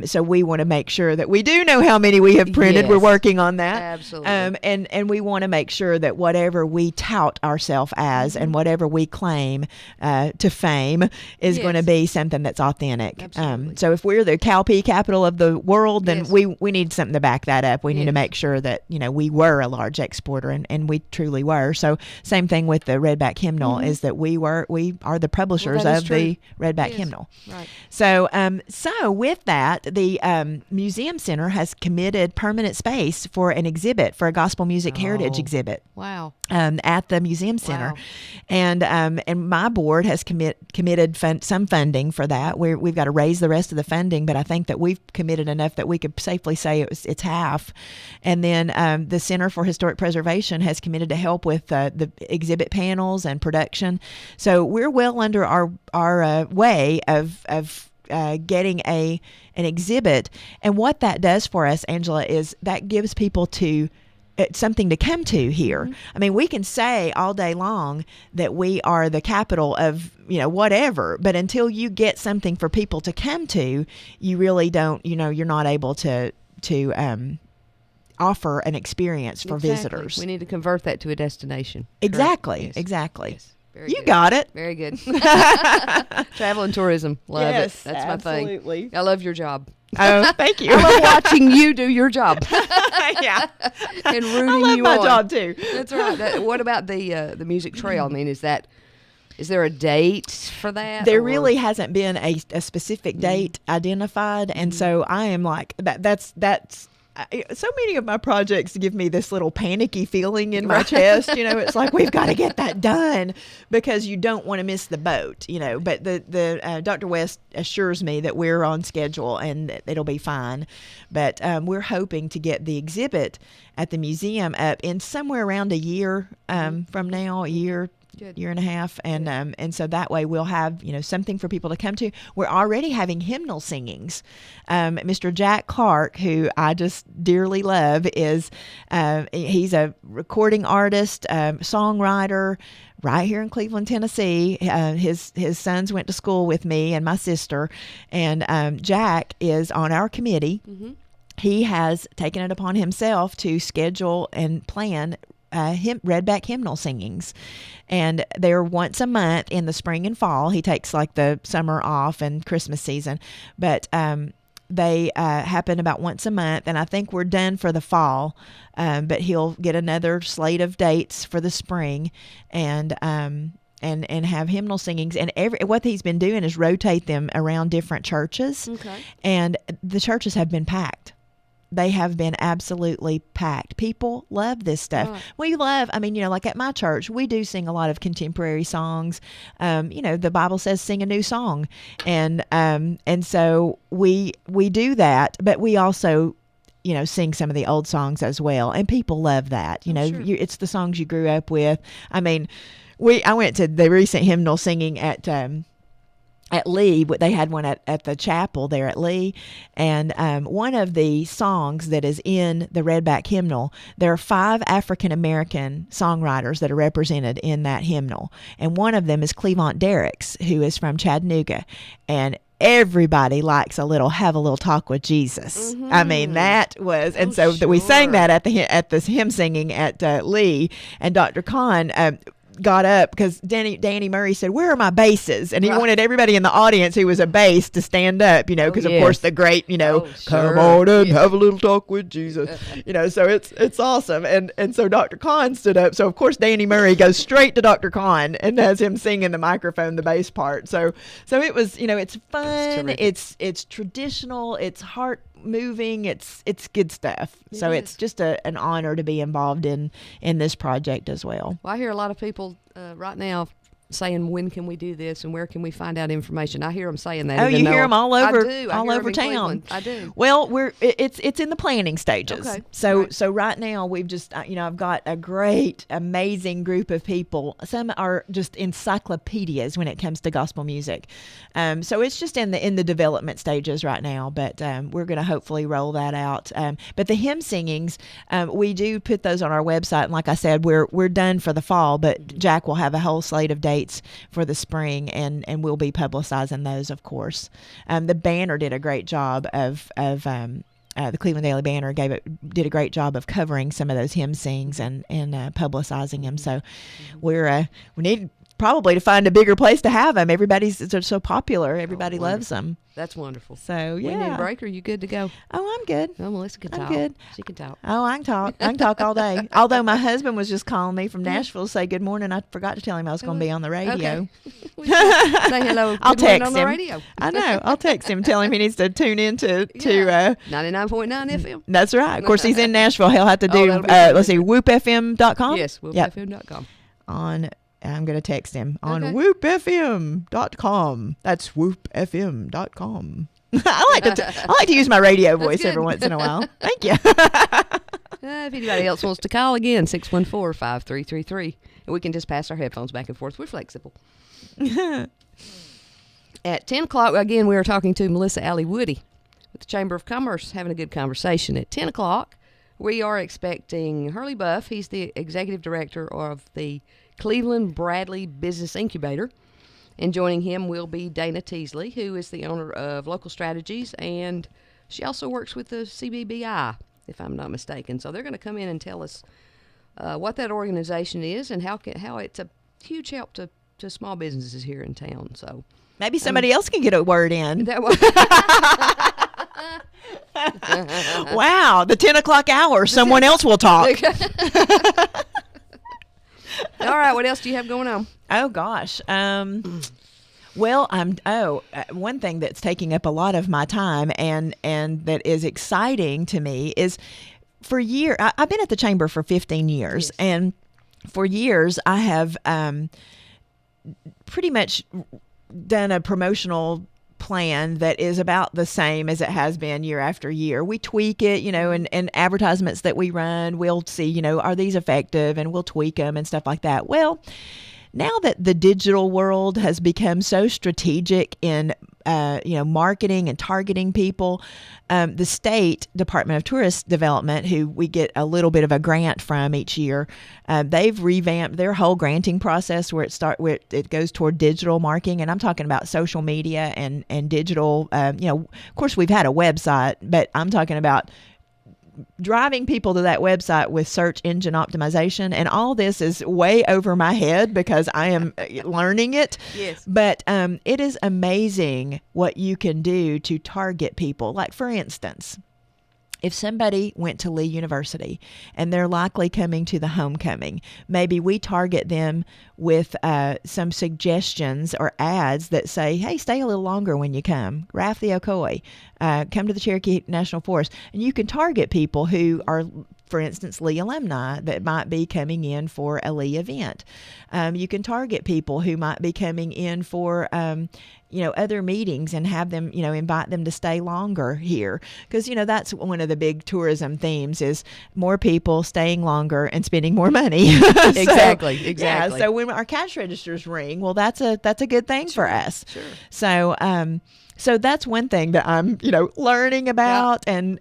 So we want to make sure that we do know how many we have printed. Yes. We're working on that. Absolutely. And we want to make sure that whatever we tout ourselves as and whatever we claim to fame is going to be something that's authentic. Absolutely. So if we're the cowpea capital of the world, then Yes. we need something to back that up. We need to Yes. make sure that, we were a large exporter, and we truly were. So same thing with the Redback Hymnal is that we are the publishers that is of the true. Redback Yes. Hymnal. Right. So with that, the Museum Center has committed permanent space for an exhibit, for a gospel music heritage exhibit. Wow. At the Museum Center. Wow. And my board has committed some funding for that. We've got to raise the rest of the funding, but I think that we've committed enough that we could safely say it's half. And then the Center for Historic Preservation has committed to help with the exhibit panels and production. So we're well under our way of getting an exhibit. And what that does for us, Angela, is that gives people something to come to here. Mm-hmm. I mean, we can say all day long that we are the capital of, whatever, but until you get something for people to come to, you really don't, you're not able to offer an experience for visitors. We need to convert that to a destination. Exactly. Yes. Exactly. Yes. Very You good. got it. Very good. Travel and tourism. Love it. That's my thing. I love your job. Oh, thank you. I love watching you do your job. Yeah. And rooting I love you my on. job too. That's right. What about the music trail? I mean, is there a date for that? There or? really hasn't been a specific date identified, and so I am like that's so many of my projects give me this little panicky feeling in my chest. It's like we've got to get that done because you don't want to miss the boat. But the Dr. West assures me that we're on schedule and that it'll be fine. But we're hoping to get the exhibit at the museum up in somewhere around a year from now, year and a half, and so that way we'll have something for people to come to. We're already having hymnal singings. Mr. Jack Clark, who I just dearly love, he's a recording artist, songwriter, right here in Cleveland, Tennessee. His sons went to school with me and my sister, and Jack is on our committee. Mm-hmm. He has taken it upon himself to schedule and plan Redback hymnal singings, and they're once a month in the spring and fall. He takes like the summer off and Christmas season, but they happen about once a month, and I think we're done for the fall, but he'll get another slate of dates for the spring, and have hymnal singings. And what he's been doing is rotate them around different churches, and the churches have been packed. They have been absolutely packed. People love this stuff. Right. We love, like at my church, we do sing a lot of contemporary songs. The Bible says sing a new song. And so we do that, but we also, sing some of the old songs as well. And people love that. Sure. It's the songs you grew up with. I went to the recent hymnal singing at at Lee. They had one at the chapel there at Lee, and one of the songs that is in the Redback hymnal, there are 5 African American songwriters that are represented in that hymnal, and one of them is Cleavant Derricks, who is from Chattanooga, and everybody likes have a little talk with Jesus. Mm-hmm. I mean, that was, and so sure. we sang that at the hymn singing at Lee, and Dr. Kahn got up because Danny Murray said, "Where are my basses?" And he wanted everybody in the audience who was a bass to stand up, because of course the great, come on and have a little talk with Jesus, so it's awesome. And so Dr. Kahn stood up. So of course Danny Murray goes straight to Dr. Kahn and has him sing in the microphone the bass part. So it was, it's fun, it's traditional, it's heart moving, it's good stuff. So it's just an honor to be involved in this project as well. Well, I hear a lot of people right now saying, when can we do this and where can we find out information? I hear them saying that. Oh, you hear them all over, all over town. Cleveland. I do. Well, it's in the planning stages. Okay. So right now we've just I've got a great, amazing group of people. Some are just encyclopedias when it comes to gospel music. So it's just in the development stages right now, but we're going to hopefully roll that out. But the hymn singings, we do put those on our website, and like I said, we're done for the fall, but Jack will have a whole slate of dates for the spring, and we'll be publicizing those, of course. The Banner did a great job of the Cleveland Daily Banner did a great job of covering some of those hymn sings and publicizing them. So we need probably to find a bigger place to have them. They're so popular. Everybody loves them. That's wonderful. So, yeah. We need a break. Are you good to go? Oh, I'm good. Oh, Melissa can talk. I'm good. She can talk. Oh, I can talk. I can talk all day. Although my husband was just calling me from Nashville to say good morning. I forgot to tell him I was going to be on the radio. Okay. Say hello. I'll text on him. The radio. I know. I'll text him, tell him he needs to tune in to 99.9 FM. That's right. Of course, he's in Nashville. He'll have to do, let's see, whoopfm.com? Yes, whoopfm.com. I'm going to text him on whoopfm.com. That's whoopfm.com. I like to use my radio voice every once in a while. Thank you. If anybody else wants to call again, 614-5333. And we can just pass our headphones back and forth. We're flexible. At 10 o'clock, again, we are talking to Melissa Alley Woody with the Chamber of Commerce, having a good conversation. At 10 o'clock, we are expecting Hurley Buff. He's the executive director of the Cleveland Bradley Business Incubator. And joining him will be Dana Teasley, who is the owner of Local Strategies, and she also works with the CBBI, if I'm not mistaken. So they're going to come in and tell us what that organization is and how it's a huge help to small businesses here in town. So maybe somebody else can get a word in. Wow, the 10 o'clock hour, someone else will talk. All right, what else do you have going on? Oh, gosh. Well, one thing that's taking up a lot of my time and that is exciting to me is for years, I've been at the Chamber for 15 years, yes. And for years I have pretty much done a promotional plan that is about the same as it has been year after year. We tweak it, and advertisements that we run, we'll see, are these effective, and we'll tweak them and stuff like that. Well, now that the digital world has become so strategic in marketing and targeting people, the State Department of Tourist Development, who we get a little bit of a grant from each year, they've revamped their whole granting process where it goes toward digital marketing, and I'm talking about social media and digital. Of course, we've had a website, but I'm talking about driving people to that website with search engine optimization, and all this is way over my head because I am learning it. Yes. But it is amazing what you can do to target people. Like, for instance, if somebody went to Lee University and they're likely coming to the homecoming, maybe we target them with some suggestions or ads that say, hey, stay a little longer when you come. Rafferty Ocoee, come to the Cherokee National Forest. And you can target people who are for instance, Lee alumni that might be coming in for a Lee event. You can target people who might be coming in for other meetings and have them, invite them to stay longer here. Because, that's one of the big tourism themes is more people staying longer and spending more money. Exactly. Yeah, so when our cash registers ring, well, that's a good thing for us. Sure. So that's one thing that I'm, learning about and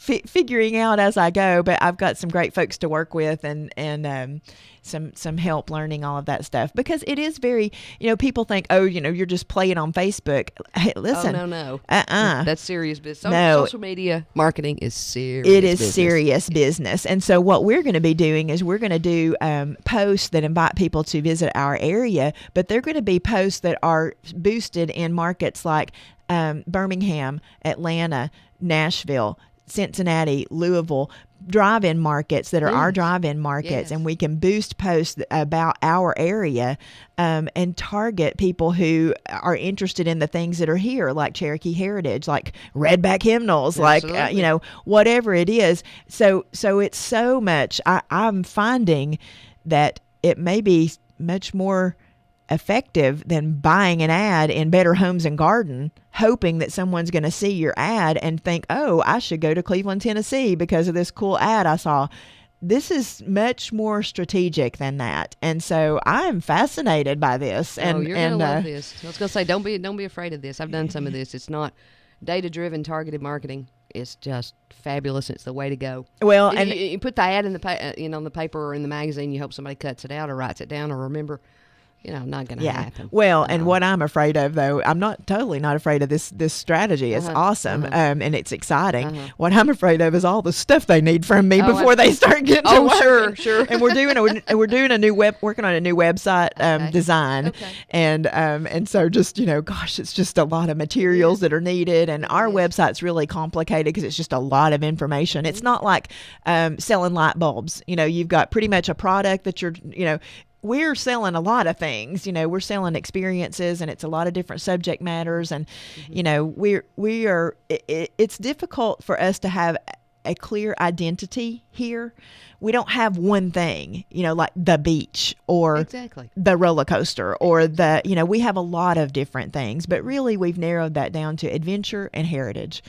figuring out as I go. But I've got some great folks to work with and some help learning all of that stuff, because it is very, people think, you're just playing on Facebook. Hey, listen. Oh, no. That's serious business. No. Social media marketing is serious. It is business. serious business. And so what we're going to be doing is we're going to do posts that invite people to visit our area, but they're going to be posts that are boosted in markets like Birmingham, Atlanta, Nashville, Cincinnati, Louisville, drive-in markets that are our drive-in markets. Yes. And we can boost posts about our area and target people who are interested in the things that are here, like Cherokee heritage, like redback hymnals, Absolutely. like, whatever it is. So it's so much. I'm finding that it may be much more effective than buying an ad in Better Homes and Garden, hoping that someone's going to see your ad and think, oh, I should go to Cleveland, Tennessee because of this cool ad I saw. This is much more strategic than that. And so I'm fascinated by this. You're going to love this. I was going to say, don't be afraid of this. I've done some of this. It's not data-driven targeted marketing. It's just fabulous. It's the way to go. Well, and and you put the ad in the on the paper or in the magazine. You hope somebody cuts it out or writes it down or remember. Not going to happen. Well, and what I'm afraid of, though, I'm totally not afraid of this strategy. It's awesome, and it's exciting. What I'm afraid of is all the stuff they need from me before they start getting to work. Sure. And we're doing a new working on a new website design, Okay. and so just gosh, it's just a lot of materials that are needed, and our website's really complicated because it's just a lot of information. It's not like selling light bulbs. You've got pretty much a product that you're we're selling a lot of things. We're selling experiences, and it's a lot of different subject matters. And, it's difficult for us to have a clear identity here. We don't have one thing, like the beach or Exactly. the roller coaster or we have a lot of different things, but really we've narrowed that down to adventure and heritage.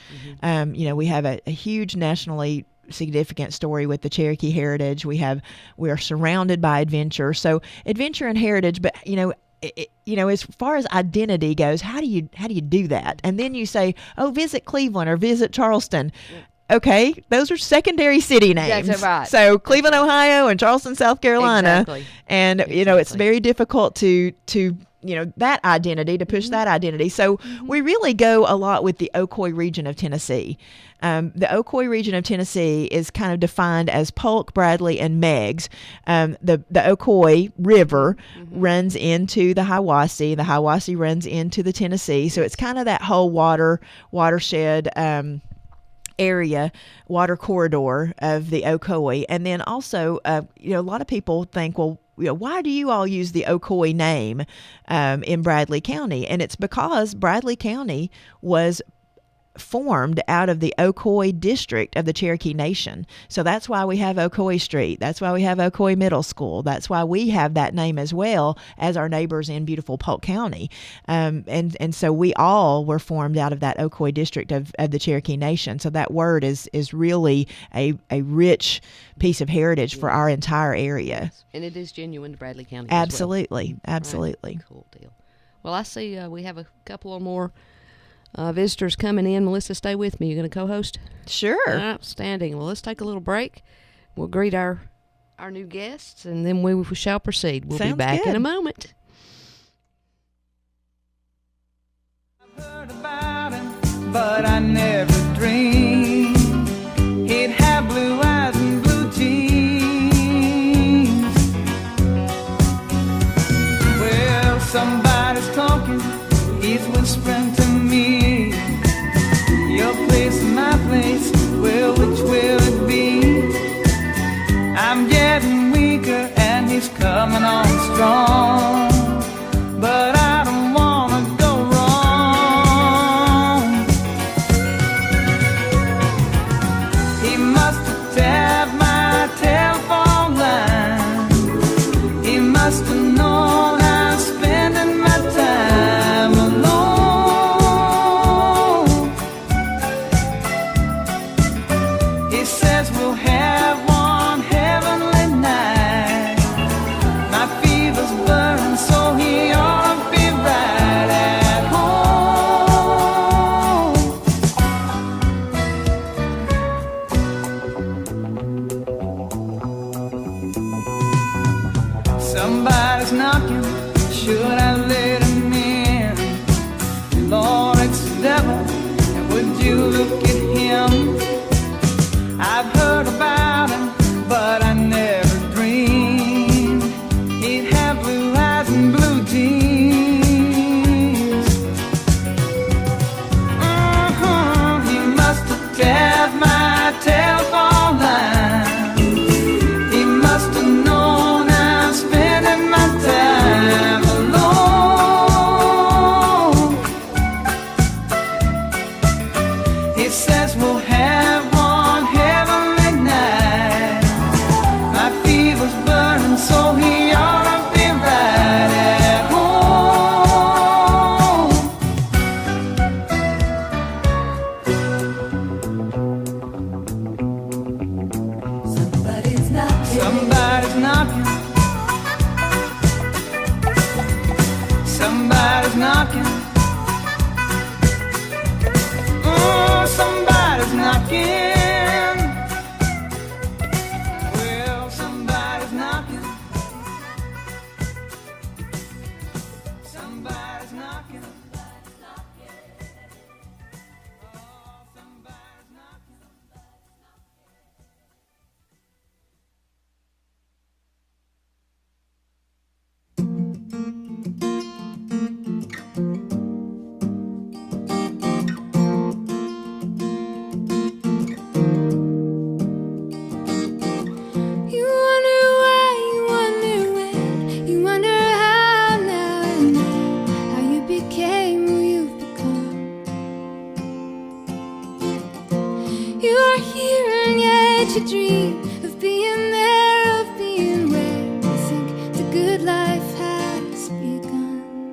We have a huge nationally significant story with the Cherokee heritage. We are surrounded by adventure. So adventure and heritage, but as far as identity goes, how do you do that? And then you say, oh, visit Cleveland or visit Charleston. Okay, those are secondary city names. That's right. So Cleveland, Ohio, and Charleston, South Carolina. Exactly. And it's very difficult to that identity, to push that identity. So we really go a lot with the Ocoee region of Tennessee. The Ocoee region of Tennessee is kind of defined as Polk, Bradley, and Meigs. The Ocoee River runs into the Hiwassee. The Hiwassee runs into the Tennessee. So it's kind of that whole watershed area, water corridor of the Ocoee. And then also, a lot of people think, well, why do you all use the Ocoee name in Bradley County? And it's because Bradley County was formed out of the Ocoee district of the Cherokee Nation. So that's why we have Ocoee Street. That's why we have Ocoee Middle School. That's why we have that name as well as our neighbors in beautiful Polk County. And so we all were formed out of that Ocoee district of the Cherokee Nation. So that word is really a rich piece of heritage for our entire area. And it is genuine to Bradley County. Absolutely. As well. Absolutely. Right. Cool deal. Well, I see we have a couple of more visitors coming in. Melissa, stay with me. You're going to co-host? Sure. Outstanding. Well, let's take a little break. We'll greet our new guests, and then we shall proceed. We'll Sounds be back good. in a moment. I've heard about him, but I never dreamed he'd have blue eyes and blue jeans. Well, somebody's talking, he's whispering to me. Your place and my place, well, which will it be? I'm getting weaker and he's coming on strong, but I don't wanna go wrong. He somebody's knocking. Oh, somebody's knocking. Well, somebody's knocking. Somebody's knocking. Oh, somebody's knocking. You wonder why, you wonder when, you wonder how now and then, how you became who you've become. You are here and yet you dream of being there, of being where you think the good life has begun.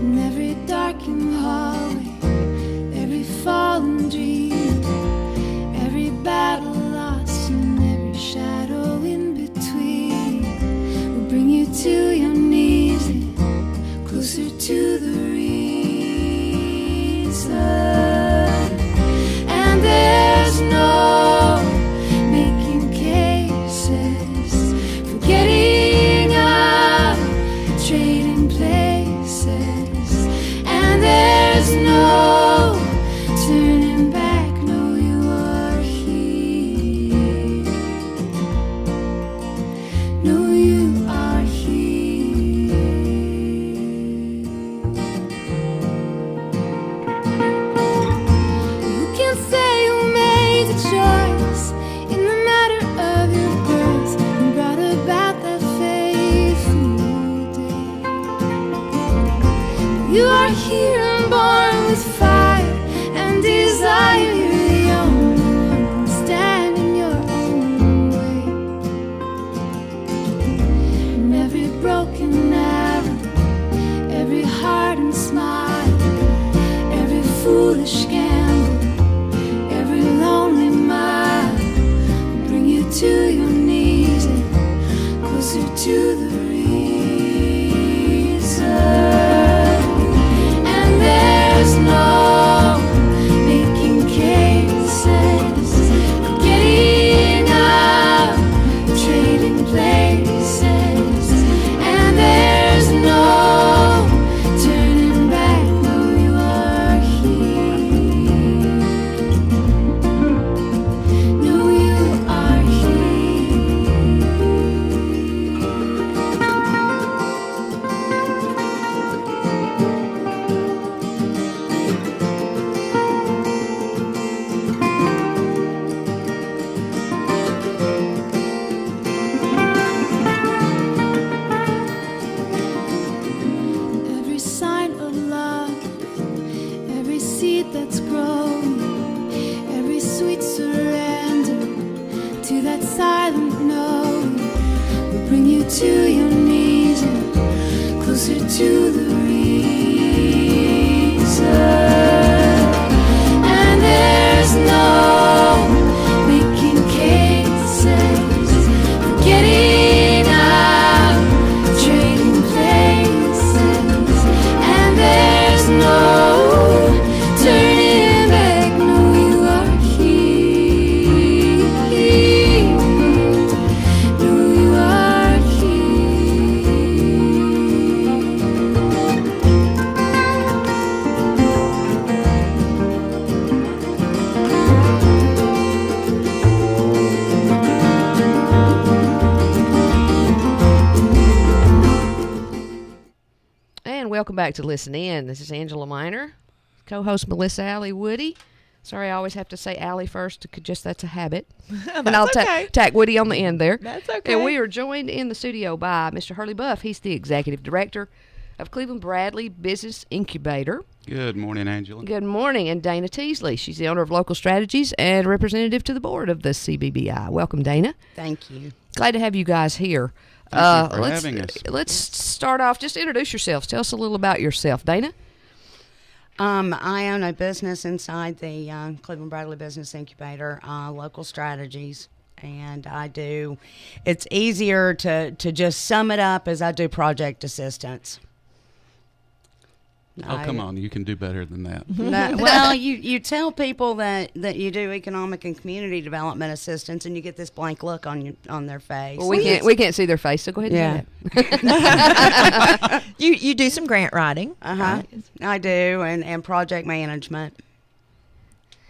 And every darkened hallway, every fallen dream, every battle lost and every shadow in between will bring you to your knees and closer to the reason. And there's no making cases, forgetting up, trading places. And there's no turning back, no, you are here. No, you are here. Who can say who made the choice in the matter of your birth and brought about that fateful day? You are here and born with fire and desire. You're the only one standing your own way. And every broken arrow, every hardened smile, every foolish gamble, every lonely mile will bring you to your knees and closer to the reason. And there's no making cases, forgetting up, trading places. And there's no turning back, no, you are here. No, you are every sign of love, every seed that's growing, every sweet surrender to that silent knowing will bring you to your knees and closer to the reason. And there's no making cases, forgetting up, trading places. And there's no turning back, no, you are here. No, you are And welcome back to Listen In. This is Angela Miner, co-host Melissa Allie Woody. Sorry, I always have to say Allie first, just that's a habit. And I'll okay. tack Woody on the end there. That's okay. And we are joined in the studio by Mr. Hurley Buff. He's the executive director of Cleveland Bradley Business Incubator. Good morning, Angela. Good morning. And Dana Teasley. She's the owner of Local Strategies and representative to the board of the CBBI. Welcome, Dana. Thank you. Glad to have you guys here. Thank you for having us. Let's start off. Just introduce yourselves. Tell us a little about yourself, Dana. I own a business inside the Cleveland Bradley Business Incubator, Local Strategies, and I do. It's easier to just sum it up as I do project assistance. Oh, come on. You can do better than that. No, well, you tell people that you do economic and community development assistance, and you get this blank look on their face. Well, we can't see their face, so go ahead and do that. You do some grant writing. I do, and project management.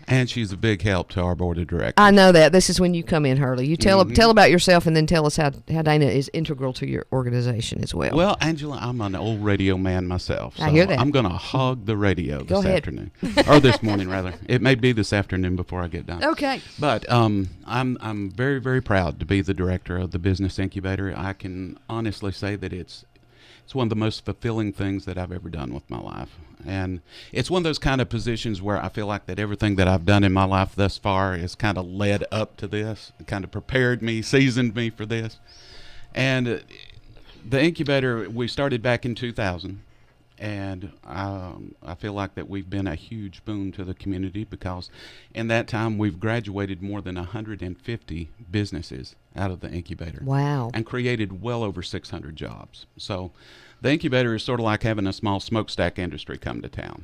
And she's a big help to our board of directors. I know that. This is when you come in, Hurley. You tell about yourself, and then tell us how Dana is integral to your organization as well. Well, Angela, I'm an old radio man myself. So I hear that. I'm going to hog the radio Go this ahead. afternoon. Or this morning, rather. It may be this afternoon before I get done. Okay. But I'm very, very proud to be the director of the Business Incubator. I can honestly say that it's one of the most fulfilling things that I've ever done with my life. And it's one of those kind of positions where I feel like that everything that I've done in my life thus far has kind of led up to this, kind of prepared me, seasoned me for this. And the incubator, we started back in 2000. And I feel like that we've been a huge boon to the community because in that time we've graduated more than 150 businesses out of the incubator. Wow. And created well over 600 jobs. So the incubator is sort of like having a small smokestack industry come to town.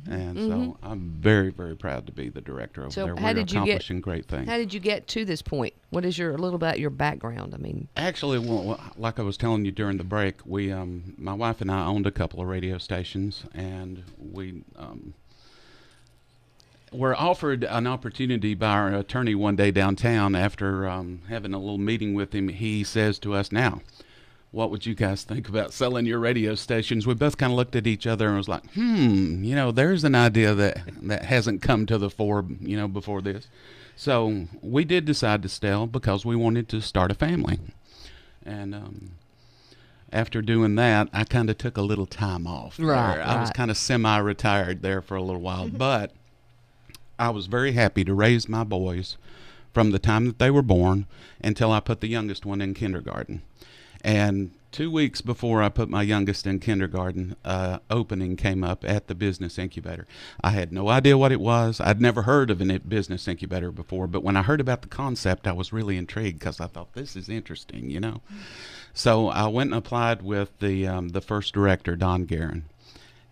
And so I'm very, very proud to be the director over there. We're accomplishing great things. How did you get to this point? What is a little about your background? I mean, actually, well, like I was telling you during the break, we, my wife and I owned a couple of radio stations, and we were offered an opportunity by our attorney one day downtown after having a little meeting with him. He says to us, "Now, what would you guys think about selling your radio stations?" We both kind of looked at each other and was like, there's an idea that hasn't come to the fore, before this. So we did decide to sell because we wanted to start a family. And after doing that, I kind of took a little time off. Right. I was kind of semi-retired there for a little while, but I was very happy to raise my boys from the time that they were born until I put the youngest one in kindergarten. And 2 weeks before I put my youngest in kindergarten, opening came up at the Business Incubator. I had no idea what it was. I'd never heard of a business incubator before, but when I heard about the concept, I was really intrigued because I thought, this is interesting, So I went and applied with the first director, Don Guerin.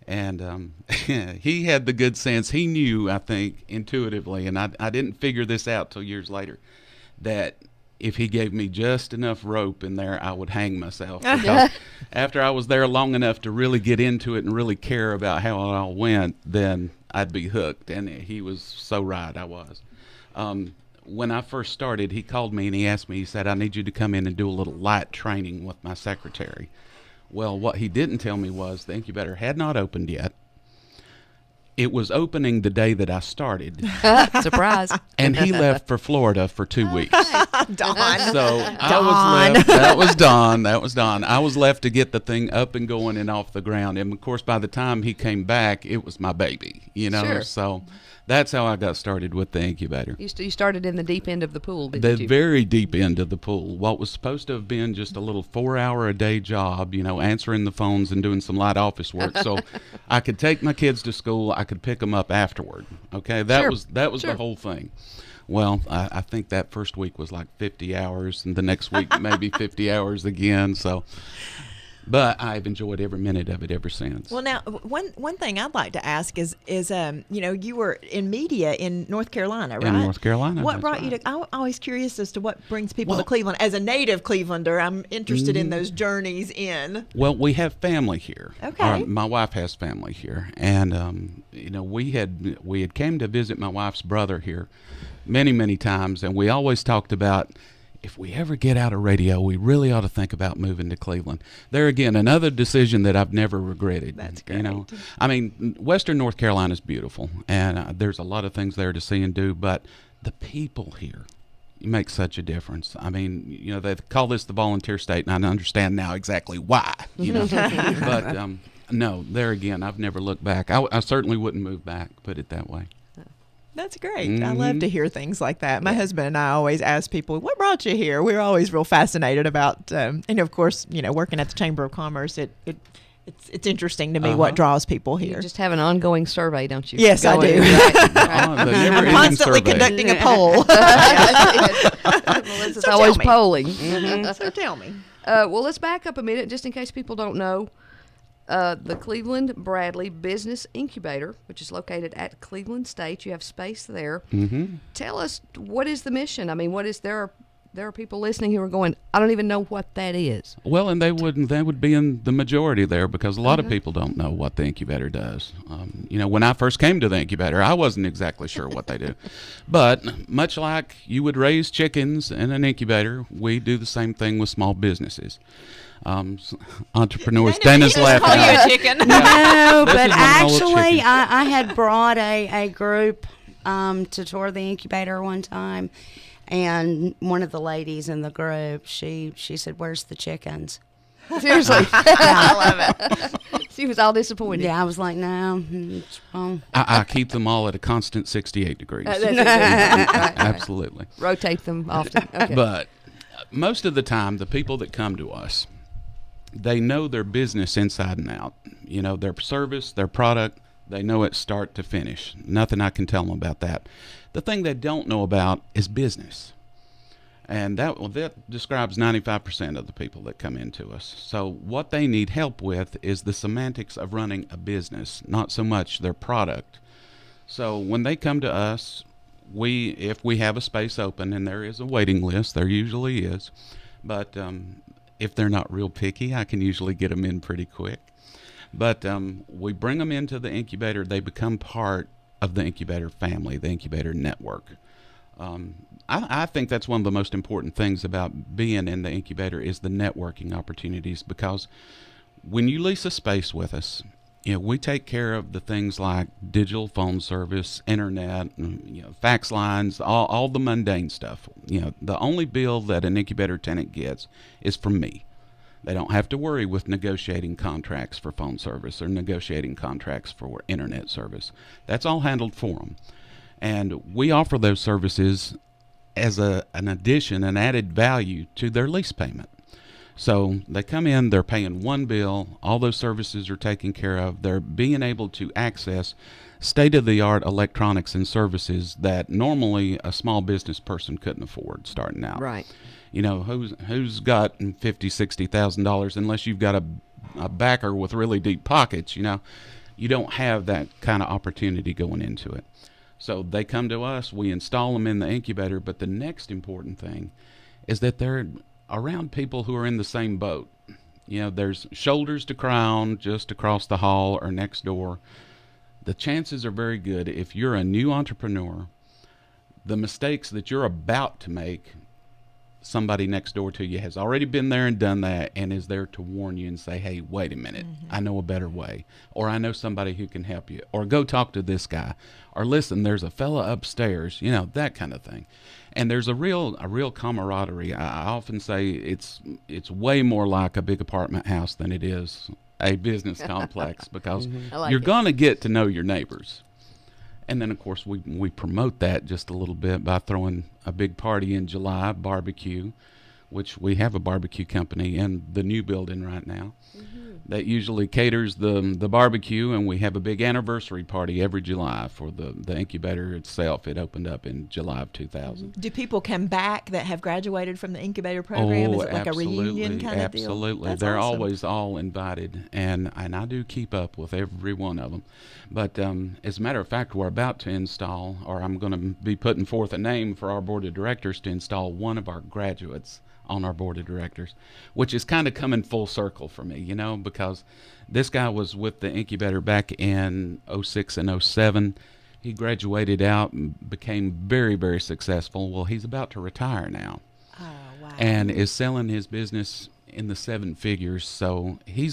And he had the good sense. He knew, I think, intuitively, and I didn't figure this out till years later, that if he gave me just enough rope in there, I would hang myself. Because after I was there long enough to really get into it and really care about how it all went, then I'd be hooked. And he was so right, I was. When I first started, he called me and he asked me, he said, "I need you to come in and do a little light training with my secretary." Well, what he didn't tell me was the incubator had not opened yet. It was opening the day that I started. Surprise. And he left for Florida for 2 weeks. Dawn. So I was left. That was Don. I was left to get the thing up and going and off the ground. And, of course, by the time he came back, it was my baby, Sure. So that's how I got started with the incubator. You started in the deep end of the pool, didn't you? The very deep end of the pool. What was supposed to have been just a little 4-hour-a-day job, answering the phones and doing some light office work. So I could take my kids to school. I could pick them up afterward. Okay, that was the whole thing. Well, I think that first week was like 50 hours, and the next week maybe 50 hours again. So, but I've enjoyed every minute of it ever since. Well, now one thing I'd like to ask is you were in media in North Carolina, right? In North Carolina. What brought you to? I'm always curious as to what brings people to Cleveland. As a native Clevelander, I'm interested in those journeys in. Well, we have family here. Okay. My wife has family here, and we had came to visit my wife's brother here many, many times, and we always talked about, if we ever get out of radio, we really ought to think about moving to Cleveland. There again, another decision that I've never regretted. That's great. I mean, Western North Carolina is beautiful, and there's a lot of things there to see and do, but the people here make such a difference. I mean, they call this the volunteer state, and I understand now exactly why. But no, there again, I've never looked back. I certainly wouldn't move back, put it that way. That's great. I love to hear things like that. My husband and I always ask people, what brought you here? We're always real fascinated about, and of course, working at the Chamber of Commerce, it's interesting to me what draws people here. You just have an ongoing survey, don't you? Yes, I do. I'm constantly conducting a poll. Melissa's always polling. So tell me. Well, let's back up a minute just in case people don't know. the Cleveland Bradley Business Incubator, which is located at Cleveland State. You have space there. Mm-hmm. Tell us, what is the mission? I mean, there are people listening who are going, I don't even know what that is. Well, and they would be in the majority there, because a lot of people don't know what the incubator does. When I first came to the incubator, I wasn't exactly sure what they do. But much like you would raise chickens in an incubator, we do the same thing with small businesses. Entrepreneurs, Dana's laughing. Call you a chicken. No, This but is an old actually, chicken. I had brought a group to tour the incubator one time, and one of the ladies in the group, she said, "Where's the chickens?" Seriously. I love it. She was all disappointed. Yeah, I was like, "No, it's wrong." I keep them all at a constant 68 degrees. That's exactly right. Absolutely. Rotate them often. Okay. But most of the time, the people that come to us, they know their business inside and out. Their service, their product, they know it start to finish. Nothing I can tell them about that. The thing they don't know about is business. And that describes 95% of the people that come into us. So what they need help with is the semantics of running a business, not so much their product. So when they come to us, if we have a space open, and there is a waiting list, there usually is, but if they're not real picky, I can usually get them in pretty quick. But we bring them into the incubator. They become part of the incubator family, the incubator network. I think that's one of the most important things about being in the incubator is the networking opportunities, because when you lease a space with us, we take care of the things like digital phone service, internet, fax lines, all the mundane stuff. The only bill that an incubator tenant gets is from me. They don't have to worry with negotiating contracts for phone service or negotiating contracts for internet service. That's all handled for them. And we offer those services as an addition, an added value to their lease payment. So they come in, they're paying one bill, all those services are taken care of. They're being able to access state-of-the-art electronics and services that normally a small business person couldn't afford starting out. Right. Who's got $50,000-$60,000, unless you've got a backer with really deep pockets, you don't have that kind of opportunity going into it. So they come to us, we install them in the incubator, but the next important thing is that they're around people who are in the same boat. There's shoulders to cry on just across the hall or next door. The chances are very good, if you're a new entrepreneur, the mistakes that you're about to make, somebody next door to you has already been there and done that and is there to warn you and say, hey, wait a minute, I know a better way, or I know somebody who can help you, or go talk to this guy, or listen, there's a fella upstairs, that kind of thing. And there's a real camaraderie. I often say it's way more like a big apartment house than it is a business complex, because you're going to get to know your neighbors. And then, of course, we promote that just a little bit by throwing a big party in July, barbecue, which we have a barbecue company in the new building right now. That usually caters the barbecue, and we have a big anniversary party every July for the incubator itself. It opened up in July of 2000. Do people come back that have graduated from the incubator program? Is it like a reunion kind of deal? Absolutely. That's They're awesome. always all invited, and I do keep up with every one of them. But as a matter of fact, we're about to install, or I'm going to be putting forth a name for our board of directors to install one of our graduates on our board of directors, which is kind of coming full circle for me, because this guy was with the incubator back in 06 and 07. He graduated out and became very, very successful. Well, he's about to retire now. Oh, wow. And is selling his business in the seven figures. So he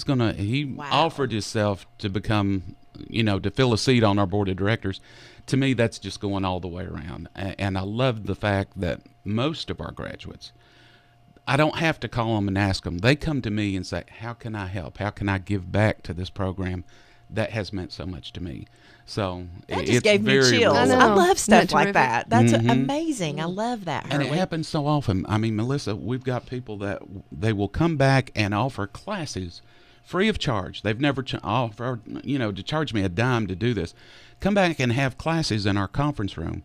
offered himself to become, to fill a seat on our board of directors. To me, that's just going all the way around. And I love the fact that most of our graduates, I don't have to call them and ask them. They come to me and say, how can I help? How can I give back to this program that has meant so much to me? So that it's just gave me very chills. I I know. love stuff Isn't that like terrific? that. That's amazing. I love that, And Hurley. it happens so often. I mean, Melissa, we've got people that they will come back and offer classes free of charge. They've never offered, to charge me a dime to do this. Come back and have classes in our conference room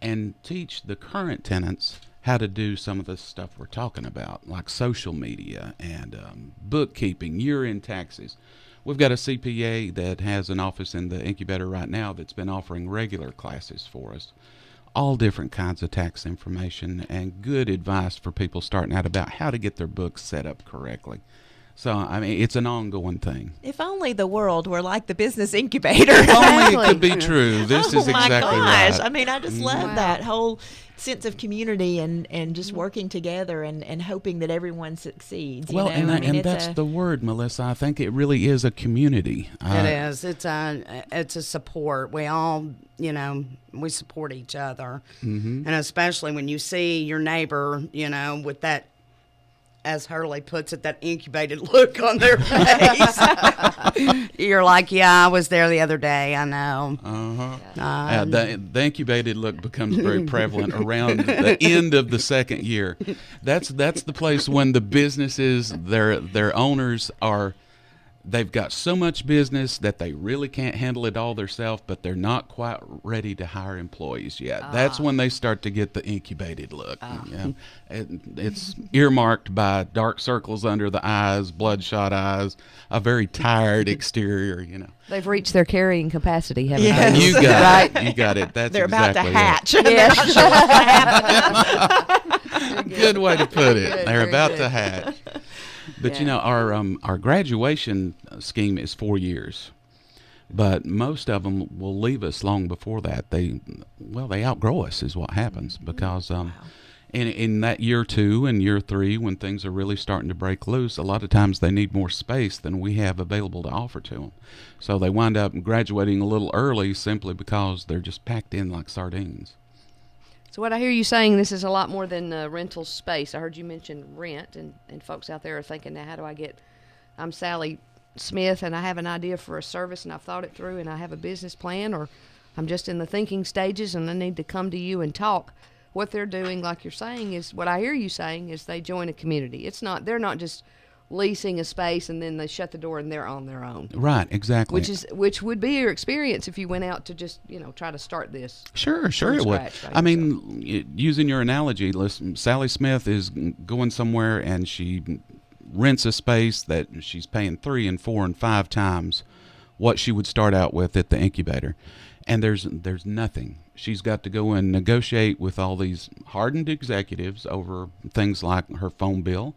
and teach the current tenants how to do some of the stuff we're talking about, like social media and bookkeeping, year-end taxes. We've got a CPA that has an office in the incubator right now that's been offering regular classes for us. All different kinds of tax information and good advice for people starting out about how to get their books set up correctly. So, I mean, it's an ongoing thing. If only the world were like the business incubator. If only it could be true. This is exactly my gosh. right. I mean, I just love that whole sense of community and just working together and hoping that everyone succeeds. Well, you know? and that's the word, Melissa. I think it really is a community. It is. It's a support. We all, we support each other. Mm-hmm. And especially when you see your neighbor, with that, as Hurley puts it, that incubated look on their face. You're like, yeah, I was there the other day. I know. Uh-huh. The incubated look becomes very prevalent around the end of the second year. That's the place when the businesses, their owners they've got so much business that they really can't handle it all themselves, but they're not quite ready to hire employees yet. That's when they start to get the incubated look. It's earmarked by dark circles under the eyes, bloodshot eyes, a very tired exterior, They've reached their carrying capacity, haven't Yes. they? You got Right. it. You got it. That's They're about to exactly hatch. it. They're not sure what's gonna happen. Good way to put it. Good, They're very about good. to hatch. But Yeah. our graduation scheme is 4 years, but most of them will leave us long before that. They outgrow us is what happens because in that year 2 and year 3 when things are really starting to break loose, a lot of times they need more space than we have available to offer to them. So they wind up graduating a little early simply because they're just packed in like sardines. So what I hear you saying, this is a lot more than rental space. I heard you mention rent, and folks out there are thinking, now how do I'm Sally Smith, and I have an idea for a service, and I've thought it through, and I have a business plan, or I'm just in the thinking stages, and I need to come to you and talk. What they're doing, like you're saying, is what I hear you saying is they join a community. They're not just leasing a space and then they shut the door and they're on their own. Right, exactly. Which would be your experience if you went out to just try to start this. Sure it from would. scratch by I mean, using your analogy, listen, Sally Smith is going somewhere and she rents a space that she's paying 3 and 4 and 5 times what she would start out with at the incubator, and there's nothing. She's got to go and negotiate with all these hardened executives over things like her phone bill,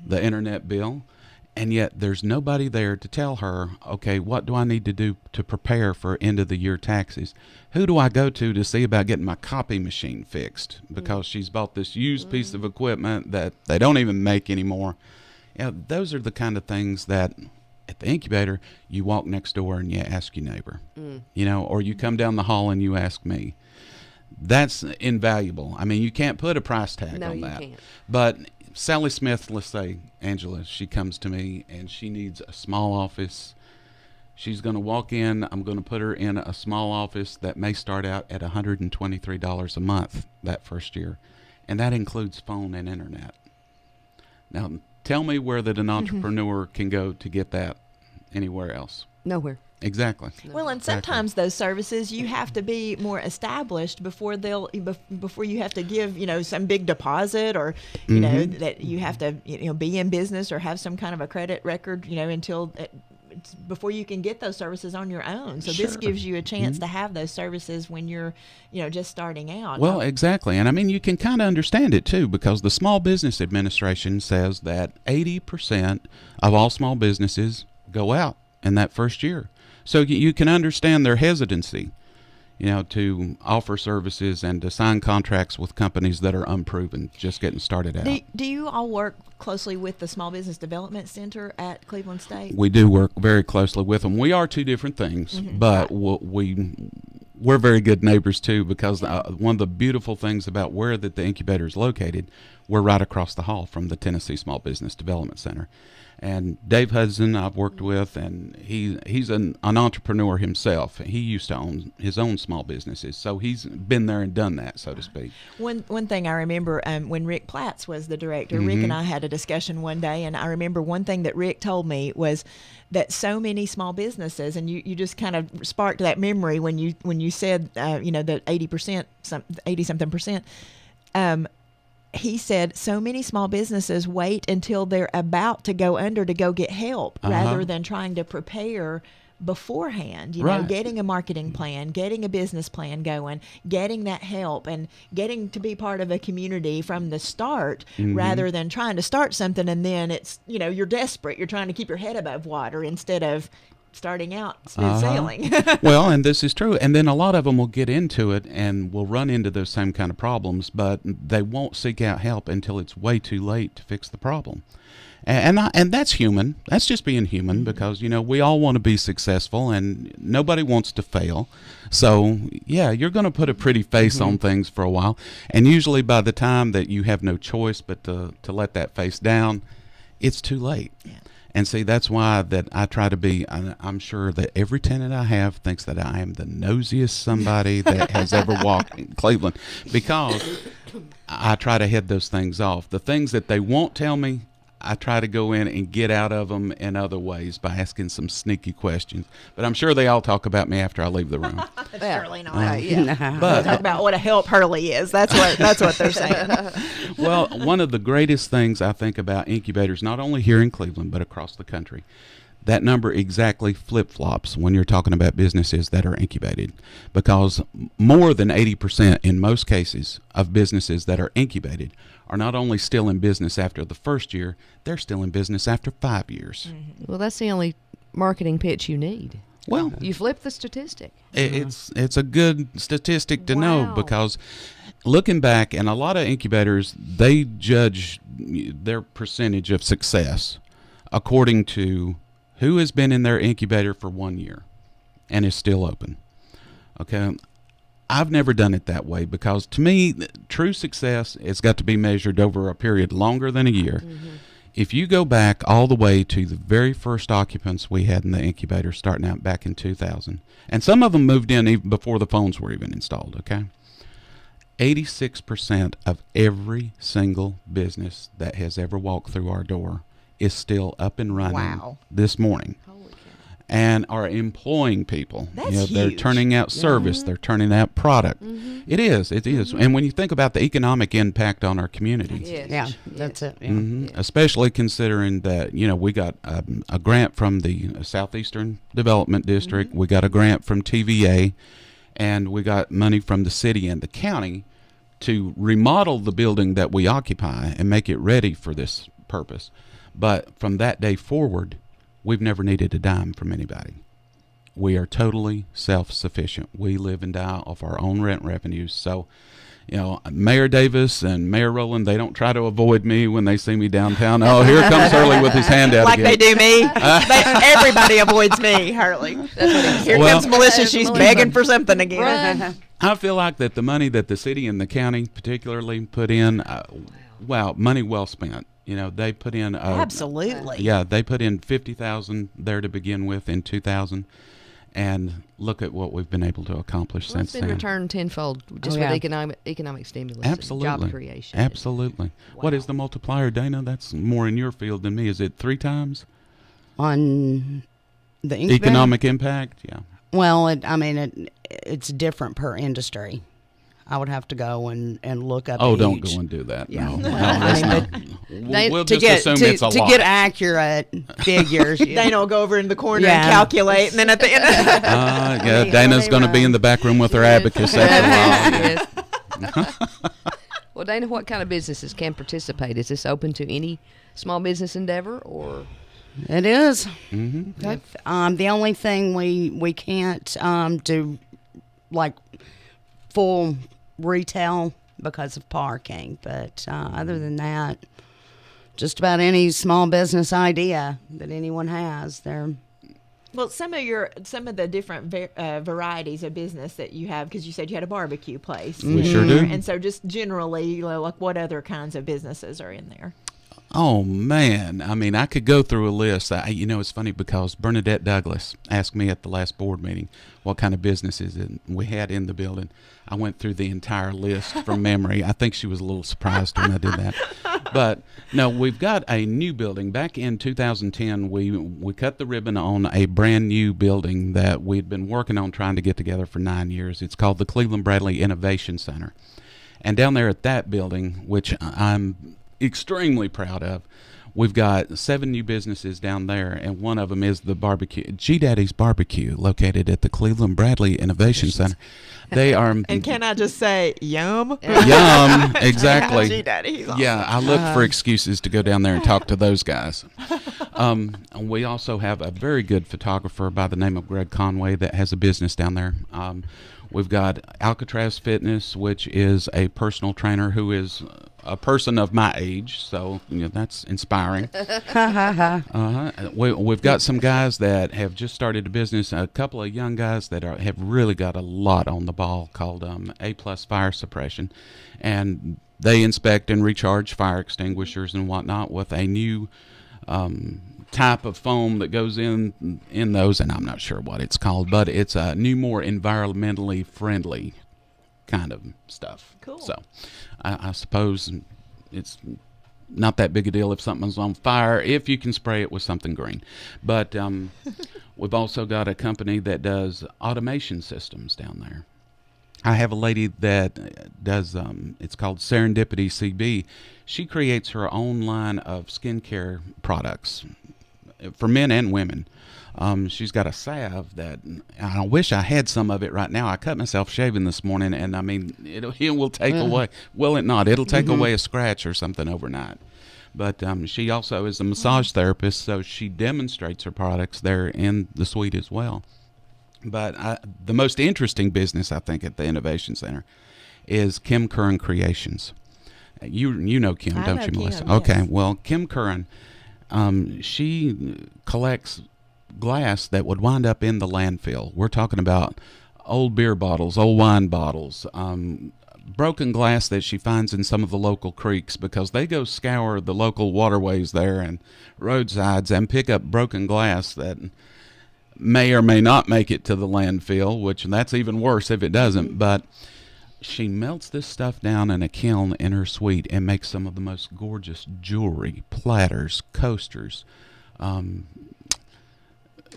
the internet bill, and yet there's nobody there to tell her, okay, what do I need to do to prepare for end of the year taxes? Who do I go to see about getting my copy machine fixed? Because she's bought this used piece of equipment that they don't even make anymore. Those are the kind of things that at the incubator, you walk next door and you ask your neighbor, or you come down the hall and you ask me. That's invaluable. I mean, you can't put a price tag on that. Can't. But Sally Smith, let's say, Angela, she comes to me and she needs a small office. She's going to walk in. I'm going to put her in a small office that may start out at $123 a month that first year. And that includes phone and internet. Now, tell me where that an entrepreneur can go to get that anywhere else. Nowhere. Exactly. Well, and sometimes those services you have to be more established before you have to give some big deposit or that you have to be in business or have some kind of a credit record until before you can get those services on your own. So this gives you a chance to have those services when you're just starting out. Well, exactly. And I mean, you can kind of understand it too, because the Small Business Administration says that 80% of all small businesses go out in that first year. So you can understand their hesitancy, to offer services and to sign contracts with companies that are unproven, just getting started out. Do you all work closely with the Small Business Development Center at Cleveland State? We do work very closely with them. We are two different things, but we're very good neighbors too, because one of the beautiful things about where that the incubator is located, we're right across the hall from the Tennessee Small Business Development Center. And Dave Hudson I've worked with, and he's an entrepreneur himself. He used to own his own small businesses, so he's been there and done that, so to speak. One thing I remember when Rick Platts was the director, Rick and I had a discussion one day, and I remember one thing that Rick told me was that so many small businesses, and you just kind of sparked that memory when you said that 80%, 80-something percent. he said so many small businesses wait until they're about to go under to go get help rather than trying to prepare beforehand, you know, Right. getting a marketing plan, getting a business plan going, getting that help, and getting to be part of a community from the start rather than trying to start something and then it's, you know, you're desperate. You're trying to keep your head above water instead of starting out smooth sailing. Well, and this is true. And then a lot of them will get into it and will run into those same kind of problems, but they won't seek out help until it's way too late to fix the problem. And that's human. That's just being human because, you know, we all want to be successful and nobody wants to fail. So, yeah, you're going to put a pretty face on things for a while. And usually by the time that you have no choice but to let that face down, it's too late. Yeah. And see, that's why that I try to be, I'm sure that every tenant I have thinks that I am the nosiest somebody that has ever walked in Cleveland because I try to head those things off. The things that they won't tell me, I try to go in and get out of them in other ways by asking some sneaky questions. But I'm sure they all talk about me after I leave the room. Surely not. Yeah. But Talk about what a help Hurley is. That's what they're saying. well, one of the greatest things I think about incubators, not only here in Cleveland, but across the country, that number exactly flip-flops when you're talking about businesses that are incubated, because more than 80% in most cases of businesses that are incubated are not only still in business after the first year, they're still in business after 5 years. Well, that's the only marketing pitch you need. Well, You flip the statistic. it's a good statistic to know Wow. because looking back, and a lot of incubators, they judge their percentage of success according to who has been in their incubator for 1 year and is still open. Okay. I've never done it that way because to me, true success has got to be measured over a period longer than a year. If you go back all the way to the very first occupants we had in the incubator starting out back in 2000, and some of them moved in even before the phones were even installed, okay? 86% of every single business that has ever walked through our door is still up and running Wow. this morning. And are employing people. That's They're huge. turning out service. They're turning out product. It is. And when you think about the economic impact on our community, Yes. Yeah, that's it. Yeah. especially considering that, you know, we got a grant from the Southeastern Development District. We got a grant from TVA, and we got money from the city and the county to remodel the building that we occupy and make it ready for this purpose. But from that day forward, we've never needed a dime from anybody. We are totally self-sufficient. We live and die off our own rent revenues. So, you know, Mayor Davis and Mayor Rowland, they don't try to avoid me when they see me downtown. Oh, here comes Hurley with his hand out Like again. they do me. Everybody avoids me, Hurley. Here Well- comes Melissa. She's begging for something again. Run. I feel like that the money that the city and the county particularly put in, money well spent. You know, they put in Absolutely. Yeah, they put in $50,000 there to begin with in 2000, and look at what we've been able to accomplish Well, it's since been then. returned tenfold just Oh, with yeah. economic stimulus Absolutely, and job creation. absolutely. What is the multiplier, Dana? That's more in your field than me. Is it 3 times On the incubator? economic impact? Yeah. Well, it's different per industry. I would have to go and look up. Oh, don't each. go and do that. Yeah. No, Well, that's I not. mean, We'll to just get assume to, it's a to lot. get accurate figures. Dana will go over in the corner Yeah. and calculate, and then at the end, Yeah, Dana's going to be in the back room with her abacus after a while. Yes. Well, Dana, what kind of businesses can participate? Is this open to any small business endeavor, or It is. okay. The only thing we can't do like full retail because of parking, but other than that, just about any small business idea that anyone has, they're well, some of the different varieties of business that you have, because you said you had a barbecue place. We sure do. And so, just generally, you know, like what other kinds of businesses are in there? Oh, man. I mean, I could go through a list. It's funny because Bernadette Douglas asked me at the last board meeting what kind of businesses we had in the building. I went through the entire list from memory. I think she was a little surprised when I did that. But, no, we've got a new building. Back in 2010, we cut the ribbon on a brand new building that we'd been working on trying to get together for 9 years. It's called the Cleveland Bradley Innovation Center. And down there at that building, which I'm extremely proud of, we've got 7 new businesses down there, and one of them is the barbecue, G Daddy's Barbecue, located at the Cleveland Bradley Innovation Center. They are. And can I just say, yum? Yum, exactly. Gee, Daddy, he's awesome. Yeah, I look for excuses to go down there and talk to those guys. We also have a very good photographer by the name of Greg Conway that has a business down there. We've got Alcatraz Fitness, which is a personal trainer who is a person of my age, so that's inspiring. We've got some guys that have just started a business, a couple of young guys that have really got a lot on the ball, called A Plus Fire Suppression, and they inspect and recharge fire extinguishers and whatnot with a new type of foam that goes in those, and I'm not sure what it's called, but it's a new, more environmentally friendly kind of stuff. Cool. So I suppose it's not that big a deal if something's on fire if you can spray it with something green. But we've also got a company that does automation systems down there. I have a lady that does, it's called Serendipity CB. She creates her own line of skincare products for men and women. She's got a salve that I wish I had some of it right now. I cut myself shaving this morning, and I mean, it will take away, will it not? It'll take away a scratch or something overnight. But she also is a massage therapist, so she demonstrates her products there in the suite as well. But the most interesting business, I think, at the Innovation Center is Kim Curran Creations. You know Kim, don't you, Melissa? Kim, okay, yes. well, Kim Curran, she collects glass that would wind up in the landfill. We're talking about old beer bottles, old wine bottles, broken glass that she finds in some of the local creeks, because they go scour the local waterways there and roadsides and pick up broken glass that may or may not make it to the landfill, which that's even worse if it doesn't. But she melts this stuff down in a kiln in her suite and makes some of the most gorgeous jewelry, platters, coasters,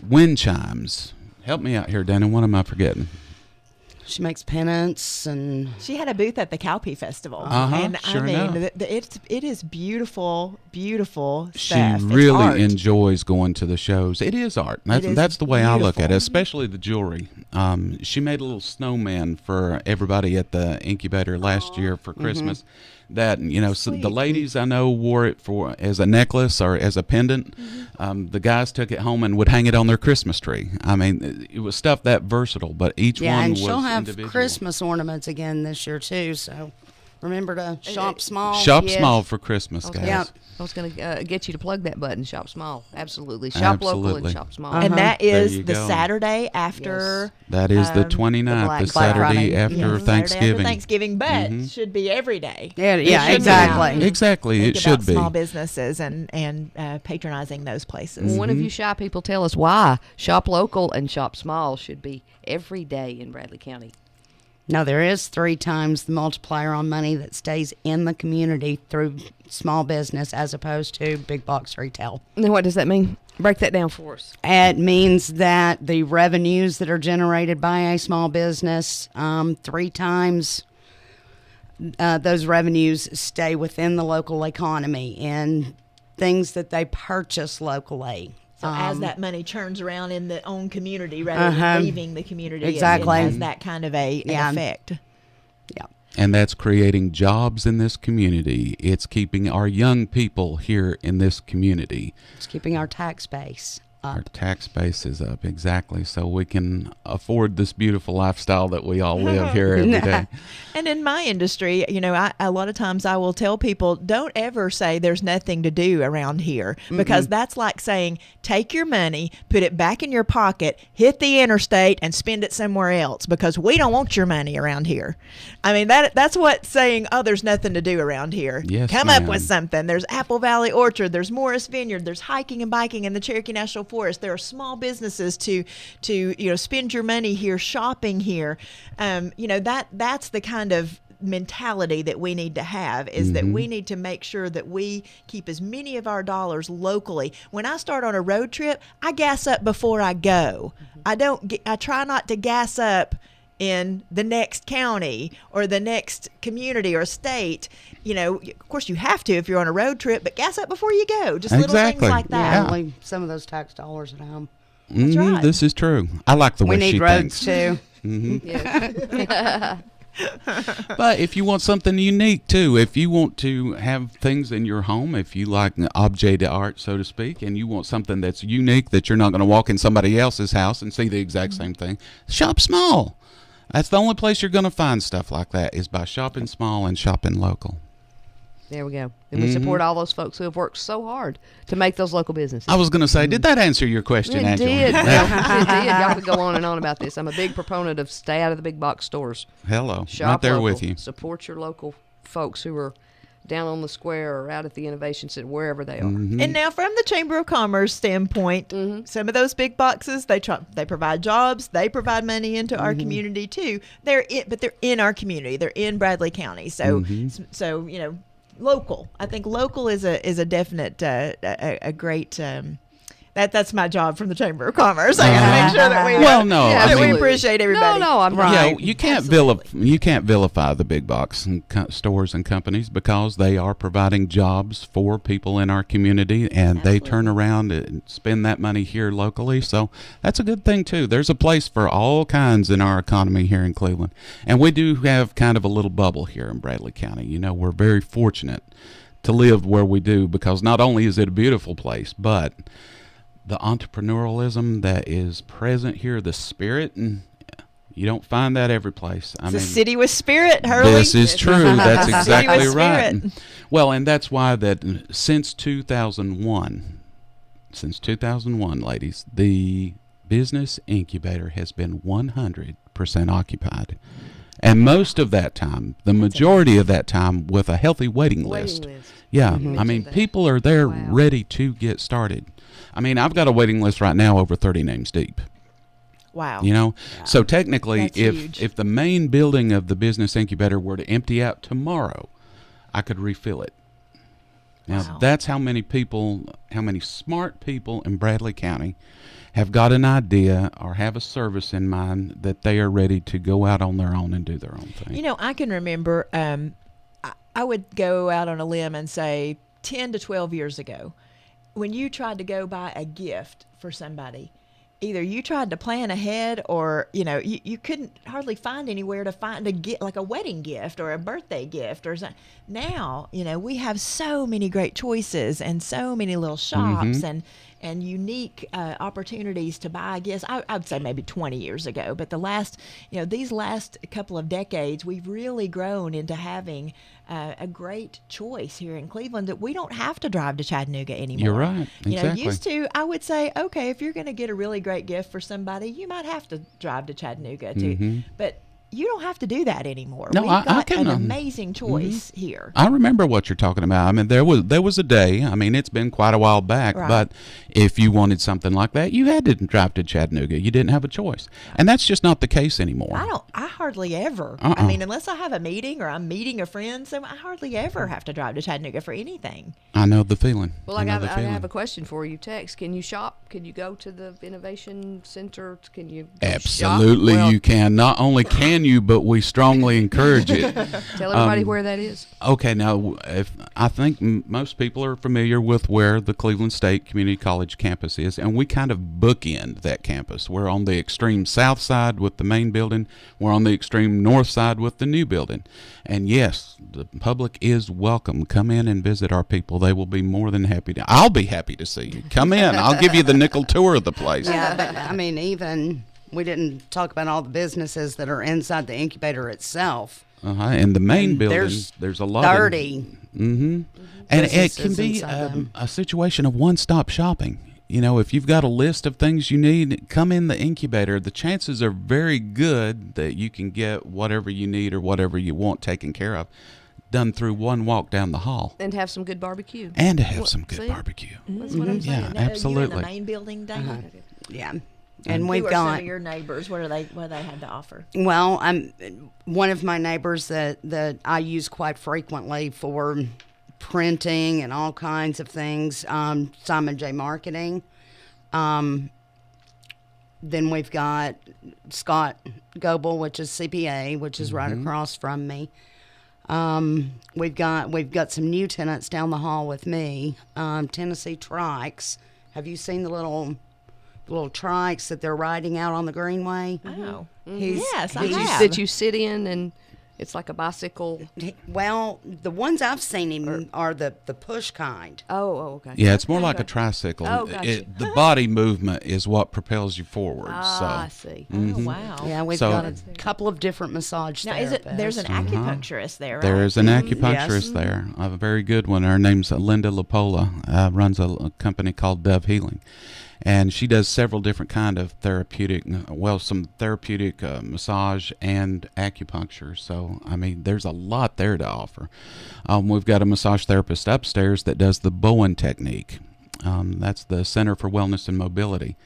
wind chimes. Help me out here, Danny. What am I forgetting? She makes pennants, and She had a booth at the Cowpea Festival, and sure I mean, enough. it is beautiful, beautiful She stuff. It's really art. enjoys going to the shows. It is art. That's the way I look at it, beautiful. especially the jewelry. She made a little snowman for everybody at the incubator last year for Christmas. That so the ladies I know wore it for as a necklace or as a pendant. The guys took it home and would hang it on their Christmas tree. I mean, it was stuff that versatile, but each one and was she'll have individual. Christmas ornaments again this year too. So remember to shop small. Shop Yes. small for Christmas, guys. Yep. I was going to get you to plug that button. Shop small. Absolutely. Shop local Absolutely. and shop small. And that There is you the go. Saturday after. That is the Um, 29th, Black the Friday. Saturday Yeah, after Saturday Thanksgiving. after Thanksgiving, but should be every day. Yeah, It yeah, should be. exactly. Exactly, Think it about should be. small businesses and patronizing those places. One of you shy people tell us why shop local and shop small should be every day in Bradley County. No, there is 3 times the multiplier on money that stays in the community through small business as opposed to big box retail. Now, what does that mean? Break that down for us. It means that the revenues that are generated by a small business, 3 times those revenues stay within the local economy in things that they purchase locally. So as that money churns around in the own community rather than leaving the community, Exactly. it has that kind of an Yeah. effect. Yeah. And that's creating jobs in this community. It's keeping our young people here in this community. It's keeping our tax base Our up. tax base is up, exactly, so we can afford this beautiful lifestyle that we all live here every day. And in my industry, a lot of times I will tell people, don't ever say there's nothing to do around here, because that's like saying, take your money, put it back in your pocket, hit the interstate, and spend it somewhere else, because we don't want your money around here. I mean, that's what saying, oh, there's nothing to do around here. Yes, Come up ma'am. with something. There's Apple Valley Orchard, there's Morris Vineyard, there's hiking and biking in the Cherokee National Forest. There are small businesses to spend your money here, shopping here. That's the kind of mentality that we need to have, is that we need to make sure that we keep as many of our dollars locally. When I start on a road trip, I gas up before I go. I try not to gas up in the next county or the next community or state. You know, of course you have to if you're on a road trip, but gas up before you go. Just little Exactly. things like that. Yeah. Leave some of those tax dollars at home. That's right. This is true. I like the We way she need roads thinks. too. But if you want something unique too, if you want to have things in your home, if you like an objet d'art, so to speak, and you want something that's unique that you're not going to walk in somebody else's house and see the exact same thing, shop small. That's the only place you're going to find stuff like that is by shopping small and shopping local. There we go. And we support all those folks who have worked so hard to make those local businesses. I was going to say, did that answer your question, It Angela? did. It did. Y'all could go on and on about this. I'm a big proponent of stay out of the big box stores. Hello. Shop Right there local. with you. Support your local folks who are down on the square or out at the Innovation Center, wherever they are. And now, from the Chamber of Commerce standpoint, some of those big boxes they provide jobs, they provide money into our community too. But they're in our community. They're in Bradley County. So you know, local. I think local is a definite a great. That's my job from the Chamber of Commerce. I got to make sure that we Well, no, Yeah, I that we mean, appreciate everybody. No, I'm Yeah, right. you can't vilify the big box and stores and companies because they are providing jobs for people in our community, and they turn around and spend that money here locally. So that's a good thing too. There's a place for all kinds in our economy here in Cleveland, and we do have kind of a little bubble here in Bradley County. You know, we're very fortunate to live where we do because not only is it a beautiful place, but the entrepreneurialism that is present here, the spirit, and you don't find that every place. It's a city with spirit, Hurley. This is true. That's City exactly with right. spirit. Well, and that's why that since 2001, ladies, the business incubator has been 100% occupied. And most of that time, the majority of that time, with a healthy waiting list. Yeah, I mean, people are there ready to get started. I mean, I've got a waiting list right now over 30 names deep. Wow. You know, so technically, That's huge. if the main building of the business incubator were to empty out tomorrow, I could refill it. Now, Wow. that's how many smart people in Bradley County have got an idea or have a service in mind that they are ready to go out on their own and do their own thing. You know, I can remember I would go out on a limb and say 10 to 12 years ago, when you tried to go buy a gift for somebody, either you tried to plan ahead or, you know, you couldn't hardly find anywhere to find a gift, like a wedding gift or a birthday gift or something. Now, you know, we have so many great choices and so many little shops and unique opportunities to buy gifts. I'd say maybe 20 years ago, but these last couple of decades, we've really grown into having a great choice here in Cleveland that we don't have to drive to Chattanooga anymore. You're right. You know, Exactly. used to, I would say, okay, if you're going to get a really great gift for somebody, you might have to drive to Chattanooga too. But you don't have to do that anymore. No, We've I got can, an amazing choice here. I remember what you're talking about. I mean, there was a day. I mean, it's been quite a while back, Right. but if you wanted something like that, you had to drive to Chattanooga. You didn't have a choice, and that's just not the case anymore. I hardly ever. I mean, unless I have a meeting or I'm meeting a friend, so I hardly ever have to drive to Chattanooga for anything. I know the feeling. Well, I I know have, the I feeling. have a question for you, Tex. Can you shop? Can you go to the Innovation Center? Can you go Absolutely, shop? Well, you can. Not only can you, but we strongly encourage it. Tell everybody where that is. Okay, now I think most people are familiar with where the Cleveland State Community College campus is, and we kind of bookend that campus. We're on the extreme south side with the main building. We're on the extreme north side with the new building. And yes, the public is welcome. Come in and visit our people. They will be more than happy to. I'll be happy to see you. Come in. I'll give you the nickel tour of the place. Yeah, but I mean, even we didn't talk about all the businesses that are inside the incubator itself. And the main And building, there's a lot 30. And it can businesses be inside them. a situation of one-stop shopping. You know, if you've got a list of things you need, come in the incubator. The chances are very good that you can get whatever you need or whatever you want taken care of done through one walk down the hall. And have some good barbecue. And to have some good see? barbecue. That's what I'm saying. Yeah, Now, are you absolutely. in the main building, Dana? Yeah. And Who we've are some got of your neighbors? What do they have to offer? well, I'm one of my neighbors that I use quite frequently for printing and all kinds of things. Simon J. Marketing. then we've got Scott Goebel, which is CPA, which is right across from me. We've got some new tenants down the hall with me. Tennessee Trikes. Have you seen the little trikes that they're riding out on the Greenway? Oh, He's- yes, I he's- have. That you sit in and it's like a bicycle. Well, the ones I've seen him are the push kind. Oh, okay. Yeah, it's more like a tricycle. Oh, gotcha. The body movement is what propels you forward. I so. see. Oh, wow. Yeah, we've So- got a couple of different massage Now, therapists. there's an acupuncturist there, right? There is an acupuncturist Yes. there, a very good one. Her name's Linda Lapola, runs a company called Dove Healing. And she does several different kind of therapeutic, some therapeutic massage and acupuncture. So, I mean, there's a lot there to offer. We've got a massage therapist upstairs that does the Bowen technique. That's the Center for Wellness and Mobility.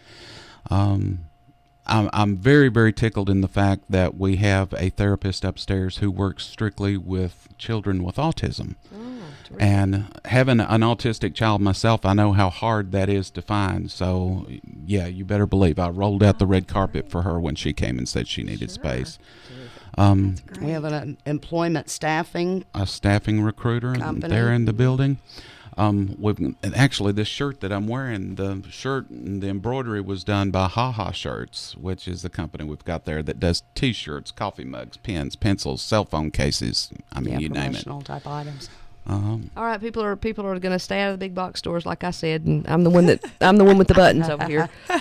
I'm very, very tickled in the fact that we have a therapist upstairs who works strictly with children with autism. And having an autistic child myself, I know how hard that is to find. So, yeah, you better believe I rolled out the red carpet for her when she came and said she needed space. We have an employment staffing. A staffing recruiter Company. there in the building. Actually, this shirt that I'm wearing, the shirt and the embroidery was done by Ha Shirts, which is the company we've got there that does T-shirts, coffee mugs, pens, pencils, cell phone cases. I mean, you name it. Promotional type items. All right, people are going to stay out of the big box stores, like I said, and I'm the one with the buttons over here. So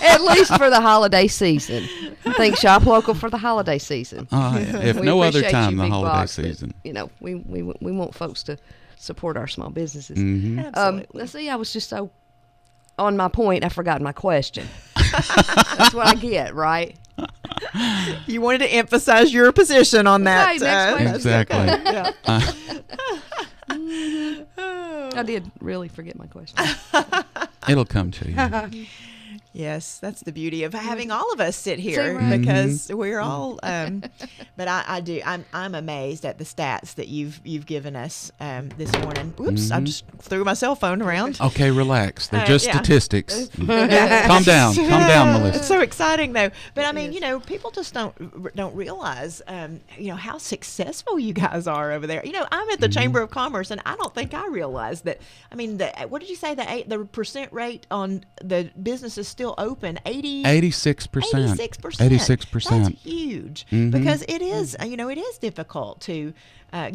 at least for the holiday season, think shop local for the holiday season. If We no other appreciate time, you, the big holiday box, but, season. you know, we want folks to support our small businesses. Absolutely. Let's see. I was just so on my point. I forgot my question. That's what I get, right? You wanted to emphasize your position on that. Okay, next question. Exactly. I did really forget my question. It'll come to you. Yes, that's the beauty of having all of us sit here right. because we're all. But I'm amazed at the stats that you've given us this morning. Whoops! I just threw my cell phone around. Okay, relax. They're just yeah. statistics. Calm down, Melissa. It's so exciting though. But I mean, people just don't realize, how successful you guys are over there. I'm at the Chamber of Commerce, and I don't think I realized that. I mean, what did you say the percent rate on the business is still open? 86%. 86%. 86%. That's huge because it is, it is difficult to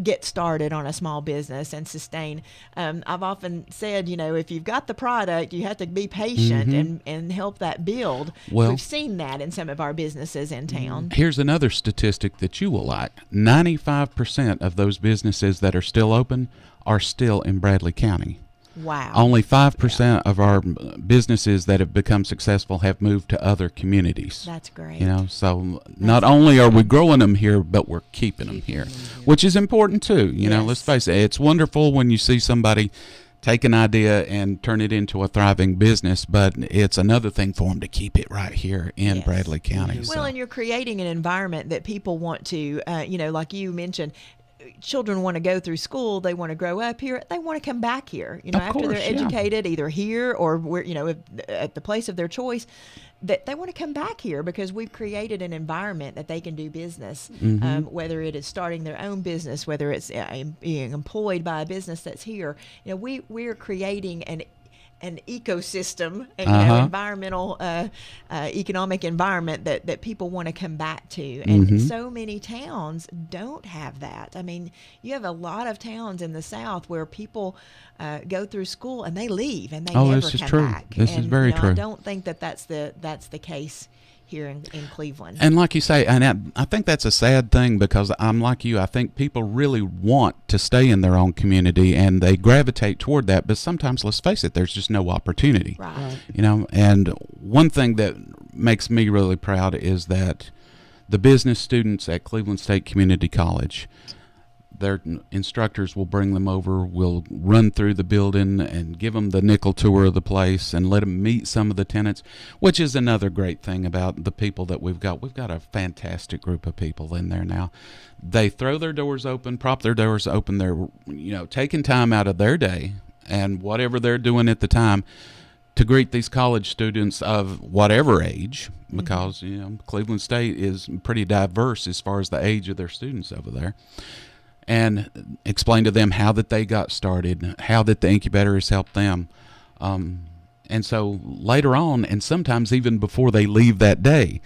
get started on a small business and sustain. I've often said, if you've got the product, you have to be patient and help that build. Well- We've seen that in some of our businesses in town. Here's another statistic that you will like. 95% of those businesses that are still open are still in Bradley County. Wow. Only 5% of our businesses that have become successful have moved to other communities. That's great. So not only are we growing them here, but we're keeping them here, which is important too. Yes. Let's face it, it's wonderful when you see somebody take an idea and turn it into a thriving business, but it's another thing for them to keep it right here in Yes. Bradley County. Well, So. and you're creating an environment that people want to, like you mentioned, children want to go through school, they want to grow up here, they want to come back here, Of after course, they're yeah. educated either here or where, if, at the place of their choice, that they want to come back here because we've created an environment that they can do business, whether it is starting their own business, whether it's being employed by a business that's here. We're creating an ecosystem and environmental economic environment that people want to come back to, and so many towns don't have that. I mean, you have a lot of towns in the South where people go through school and they leave and they never this is come true. back. This is very I true. don't think that's the case here in Cleveland. And like you say, and I think that's a sad thing because I'm like you. I think people really want to stay in their own community and they gravitate toward that. But sometimes, let's face it, there's just no opportunity. Right. And one thing that makes me really proud is that the business students at Cleveland State Community College, their instructors will bring them over, will run through the building and give them the nickel tour of the place and let them meet some of the tenants, which is another great thing about the people that we've got. We've got a fantastic group of people in there now. They throw their doors open, prop their doors open. They're, taking time out of their day and whatever they're doing at the time to greet these college students of whatever age, because Cleveland State is pretty diverse as far as the age of their students over there, and explain to them how that they got started, how that the incubator has helped them. And so later on, and sometimes even before they leave that day,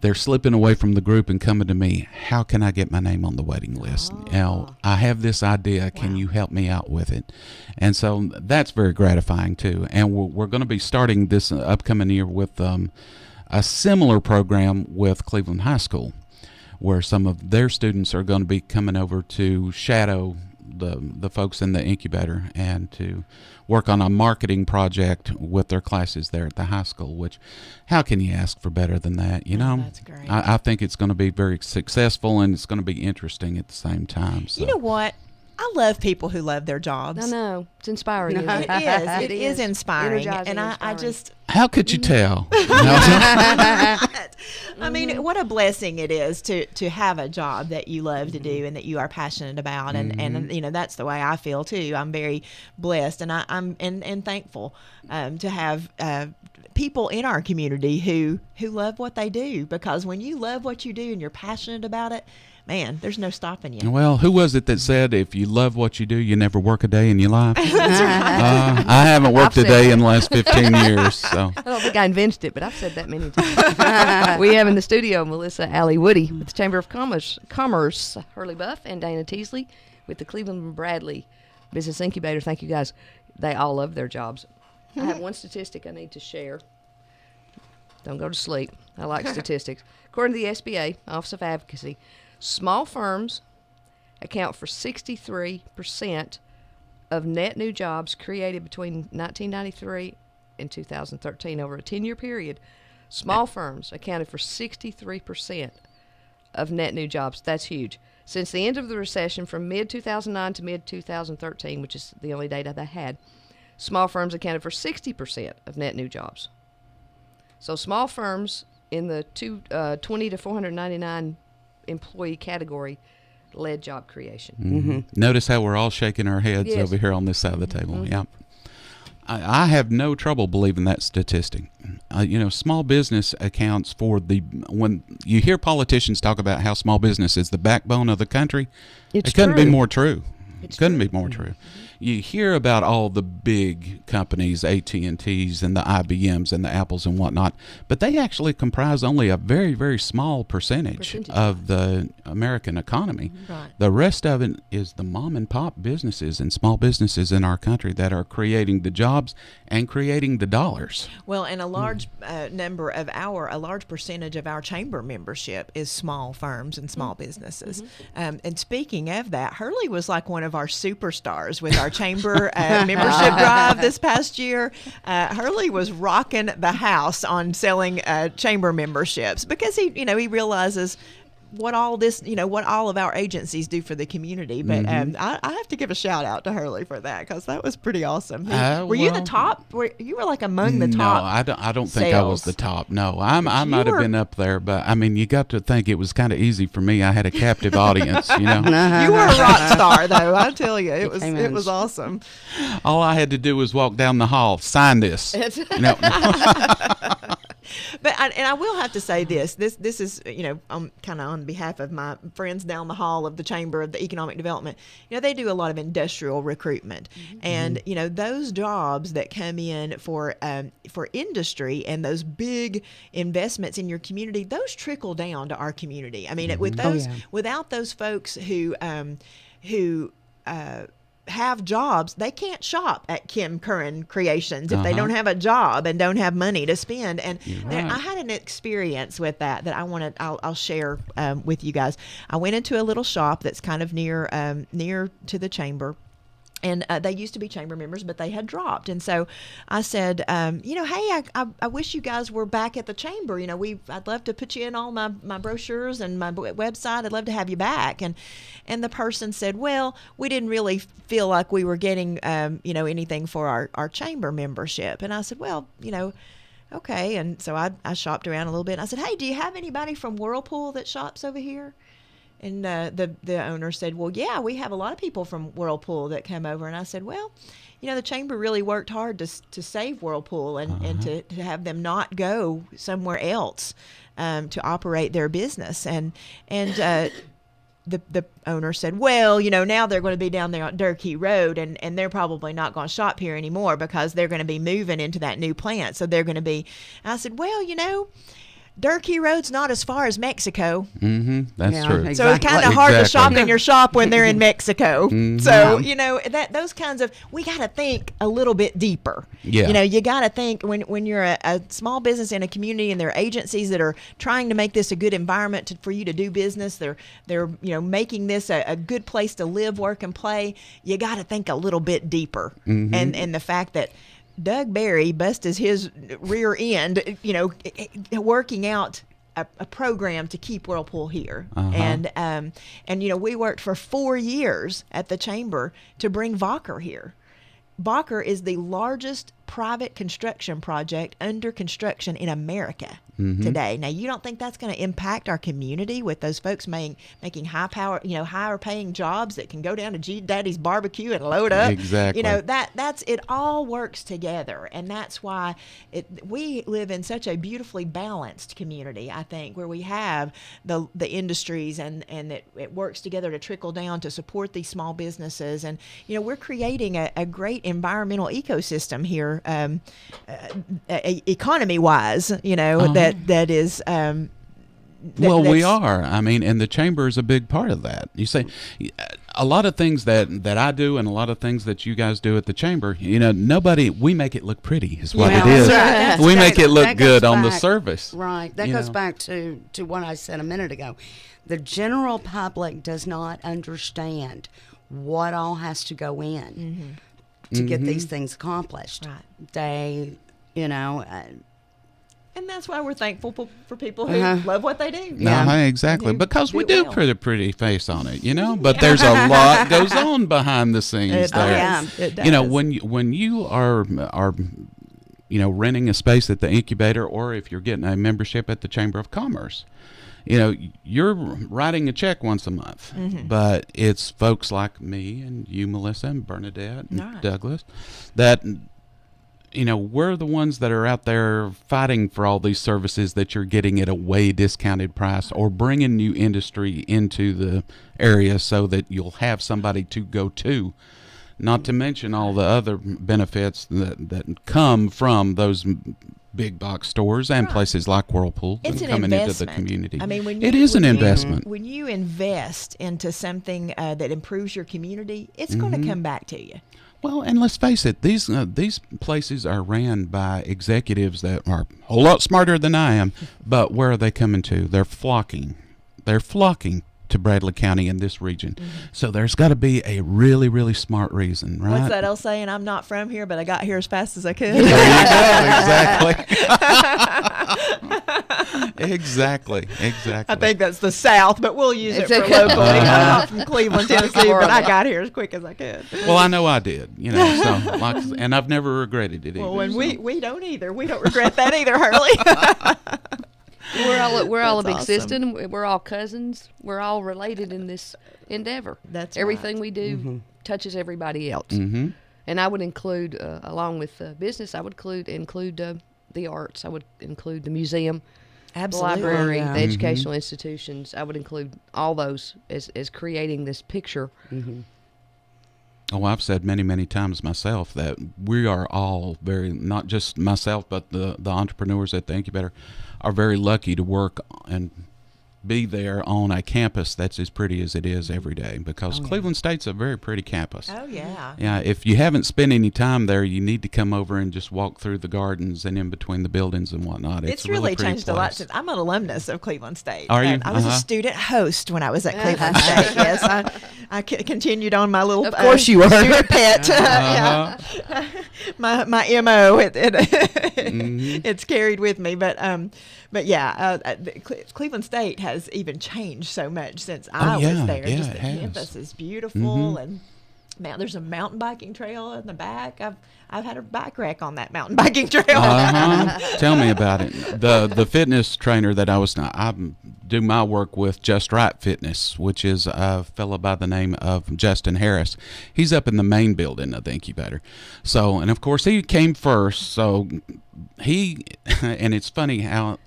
they're slipping away from the group and coming to me, how can I get my name on the waiting list? I have this idea. Can you help me out with it? And so that's very gratifying too. And we're going to be starting this upcoming year with a similar program with Cleveland High School, where some of their students are going to be coming over to shadow the folks in the incubator and to work on a marketing project with their classes there at the high school, which how can you ask for better than that? That's great. I think it's going to be very successful, and it's going to be interesting at the same time. So. You know what? I love people who love their jobs. I know. It's inspiring. Isn't it? It is inspiring. And I just... How could you tell? I mean, what a blessing it is to have a job that you love to do and that you are passionate about, and that's the way I feel too. I'm very blessed, and I'm thankful to have people in our community who love what they do, because when you love what you do and you're passionate about it, man, there's no stopping you. Well, who was it that said, if you love what you do, you never work a day in your life? That's right. I haven't worked a day in the last 15 years. So I don't think I invented it, but I've said that many times. We have in the studio Melissa Allie Woody with the Chamber of Commerce, Hurley Buff, and Dana Teasley with the Cleveland Bradley Business Incubator. Thank you, guys. They all love their jobs. I have one statistic I need to share. Don't go to sleep. I like statistics. According to the SBA, Office of Advocacy, small firms account for 63% of net new jobs created between 1993 and 2013. Over a 10-year period, small firms accounted for 63% of net new jobs. That's huge. Since the end of the recession from mid-2009 to mid-2013, which is the only data they had, small firms accounted for 60% of net new jobs. So small firms in the 20 to 499 employee category led job creation. Notice how we're all shaking our heads Yes. over here on this side of the table. Yeah, I have no trouble believing that statistic. Small business accounts for when you hear politicians talk about how small business is the backbone of the country, It's it couldn't be true. more true. It's couldn't true. be more true. You hear about all the big companies, AT&Ts and the IBMs and the Apples and whatnot, but they actually comprise only a very, very small percentage of the American economy. Right. The rest of it is the mom and pop businesses and small businesses in our country that are creating the jobs and creating the dollars. Well, and a large a large percentage of our chamber membership is small firms and small businesses. And speaking of that, Hurley was like one of our superstars with our chamber membership drive this past year. Hurley was rocking the house on selling chamber memberships, because he realizes what all of our agencies do for the community. But I have to give a shout out to Hurley for that, because that was pretty awesome. Were you the top? You were like among the top? No, I don't think I was the top. No, I might have been up there, but I mean, you got to think it was kind of easy for me. I had a captive audience, You were a rock star, though. I tell you, it was awesome. All I had to do was walk down the hall, sign this. But I will have to say this is kind of on behalf of my friends down the hall of the Chamber of the Economic Development. They do a lot of industrial recruitment, and those jobs that come in for industry and those big investments in your community, those trickle down to our community. I mean, without those folks who have jobs, they can't shop at Kim Curran Creations if they don't have a job and don't have money to spend. And I had an experience with that I'll share with you guys. I went into a little shop that's kind of near to the chamber. And they used to be chamber members, but they had dropped. And so I said, hey, I wish you guys were back at the chamber. I'd love to put you in all my brochures and my website. I'd love to have you back. And the person said, well, we didn't really feel like we were getting, anything for our chamber membership. And I said, well, okay. And so I shopped around a little bit. And I said, hey, do you have anybody from Whirlpool that shops over here? And the owner said, well, yeah, we have a lot of people from Whirlpool that come over. And I said, well, the chamber really worked hard to save Whirlpool and to have them not go somewhere else to operate their business. And the owner said, well, now they're going to be down there on Durkee Road, and they're probably not going to shop here anymore because they're going to be moving into that new plant. So they're going to be. I said, well, Durkee Road's not as far as Mexico. Mm-hmm. That's true. Exactly. So it's kind of hard to shop in your shop when they're in Mexico. Mm-hmm. So, those kinds of, we got to think a little bit deeper. Yeah. You got to think when you're a small business in a community and there are agencies that are trying to make this a good environment for you to do business. They're making this a good place to live, work, and play. You got to think a little bit deeper. Mm-hmm. And the fact that Doug Berry busted his rear end, working out a program to keep Whirlpool here. Uh-huh. And we worked for 4 years at the chamber to bring Valker here. Valker is the largest private construction project under construction in America today. Now, you don't think that's going to impact our community with those folks making higher paying jobs that can go down to G Daddy's barbecue and load up? Exactly. That's it all works together, and that's why we live in such a beautifully balanced community, I think, where we have the industries and it works together to trickle down to support these small businesses. And we're creating a great environmental ecosystem here, economy wise, that is we are. I mean, and the chamber is a big part of that. You say a lot of things that I do and a lot of things that you guys do at the chamber, we make it look pretty is what it is. Right. We make it look good on the service. Right. That goes back to what I said a minute ago. The general public does not understand what all has to go in to get these things accomplished. Right. They, and that's why we're thankful for people who love what they do. No, exactly. Because we do put a pretty face on it, but there's a lot goes on behind the scenes there. It does. When you are renting a space at the incubator, or if you're getting a membership at the Chamber of Commerce, you're writing a check once a month, but it's folks like me and you, Melissa, and Bernadette and Douglas, that we're the ones that are out there fighting for all these services that you're getting at a way discounted price, or bringing new industry into the area so that you'll have somebody to go to. Not to mention all the other benefits that come from those big box stores and places like Whirlpool coming into the community. I mean, it is an investment. When you invest into something that improves your community, it's going to come back to you. Well, and let's face it, these places are ran by executives that are a whole lot smarter than I am, but where are they coming to? They're flocking to Bradley County in this region. So there's got to be a really, really smart reason, right? What's that old saying? I'm not from here, but I got here as fast as I could. There you go, exactly. Exactly. I think that's the South, but we'll use it for locally. I'm not from Cleveland, Tennessee, but I got here as quick as I could. Well, I know I did, and I've never regretted it either. Well, and we don't either. We don't regret that either, Hurley. We're all a big awesome. system. We're all cousins. We're all related in this endeavor. That's everything right. we do touches everybody else. Mm-hmm. And I would include, along with business, I would include the arts. I would include the museum, Absolutely. the library, the educational institutions. I would include all those as creating this picture. Oh, I've said many, many times myself that we are all not just myself, but the entrepreneurs at the incubator are very lucky to work and be there on a campus that's as pretty as it is every day, because Cleveland State's a very pretty campus. Oh, yeah. Yeah, if you haven't spent any time there, you need to come over and just walk through the gardens and in between the buildings and whatnot. It's a really pretty changed place. a lot since I'm an alumnus of Cleveland State. Are you? I was a student host when I was at Cleveland State. Yes, I continued on my little Of course you were. student pet. Yeah. My MO. It's carried with me, but yeah, Cleveland State has even changed so much since I was there. Yeah, Just the it has. campus is beautiful, and There's a mountain biking trail in the back. I've had a bike wreck on that mountain biking trail. Tell me about it. The fitness trainer that I do my work with Just Right Fitness, which is a fellow by the name of Justin Harris. He's up in the main building of the incubator. So, and of course he came first. So and it's funny how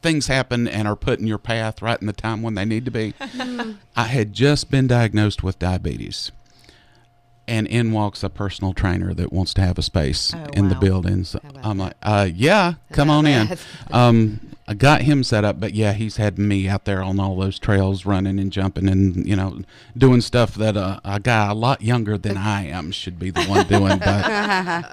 things happen and are put in your path right in the time when they need to be. I had just been diagnosed with diabetes. And in walks a personal trainer that wants to have a space in the building. So I'm like, yeah, come on in. I got him set up, but yeah, he's had me out there on all those trails running and jumping and, doing stuff that a guy a lot younger than I am should be the one doing. But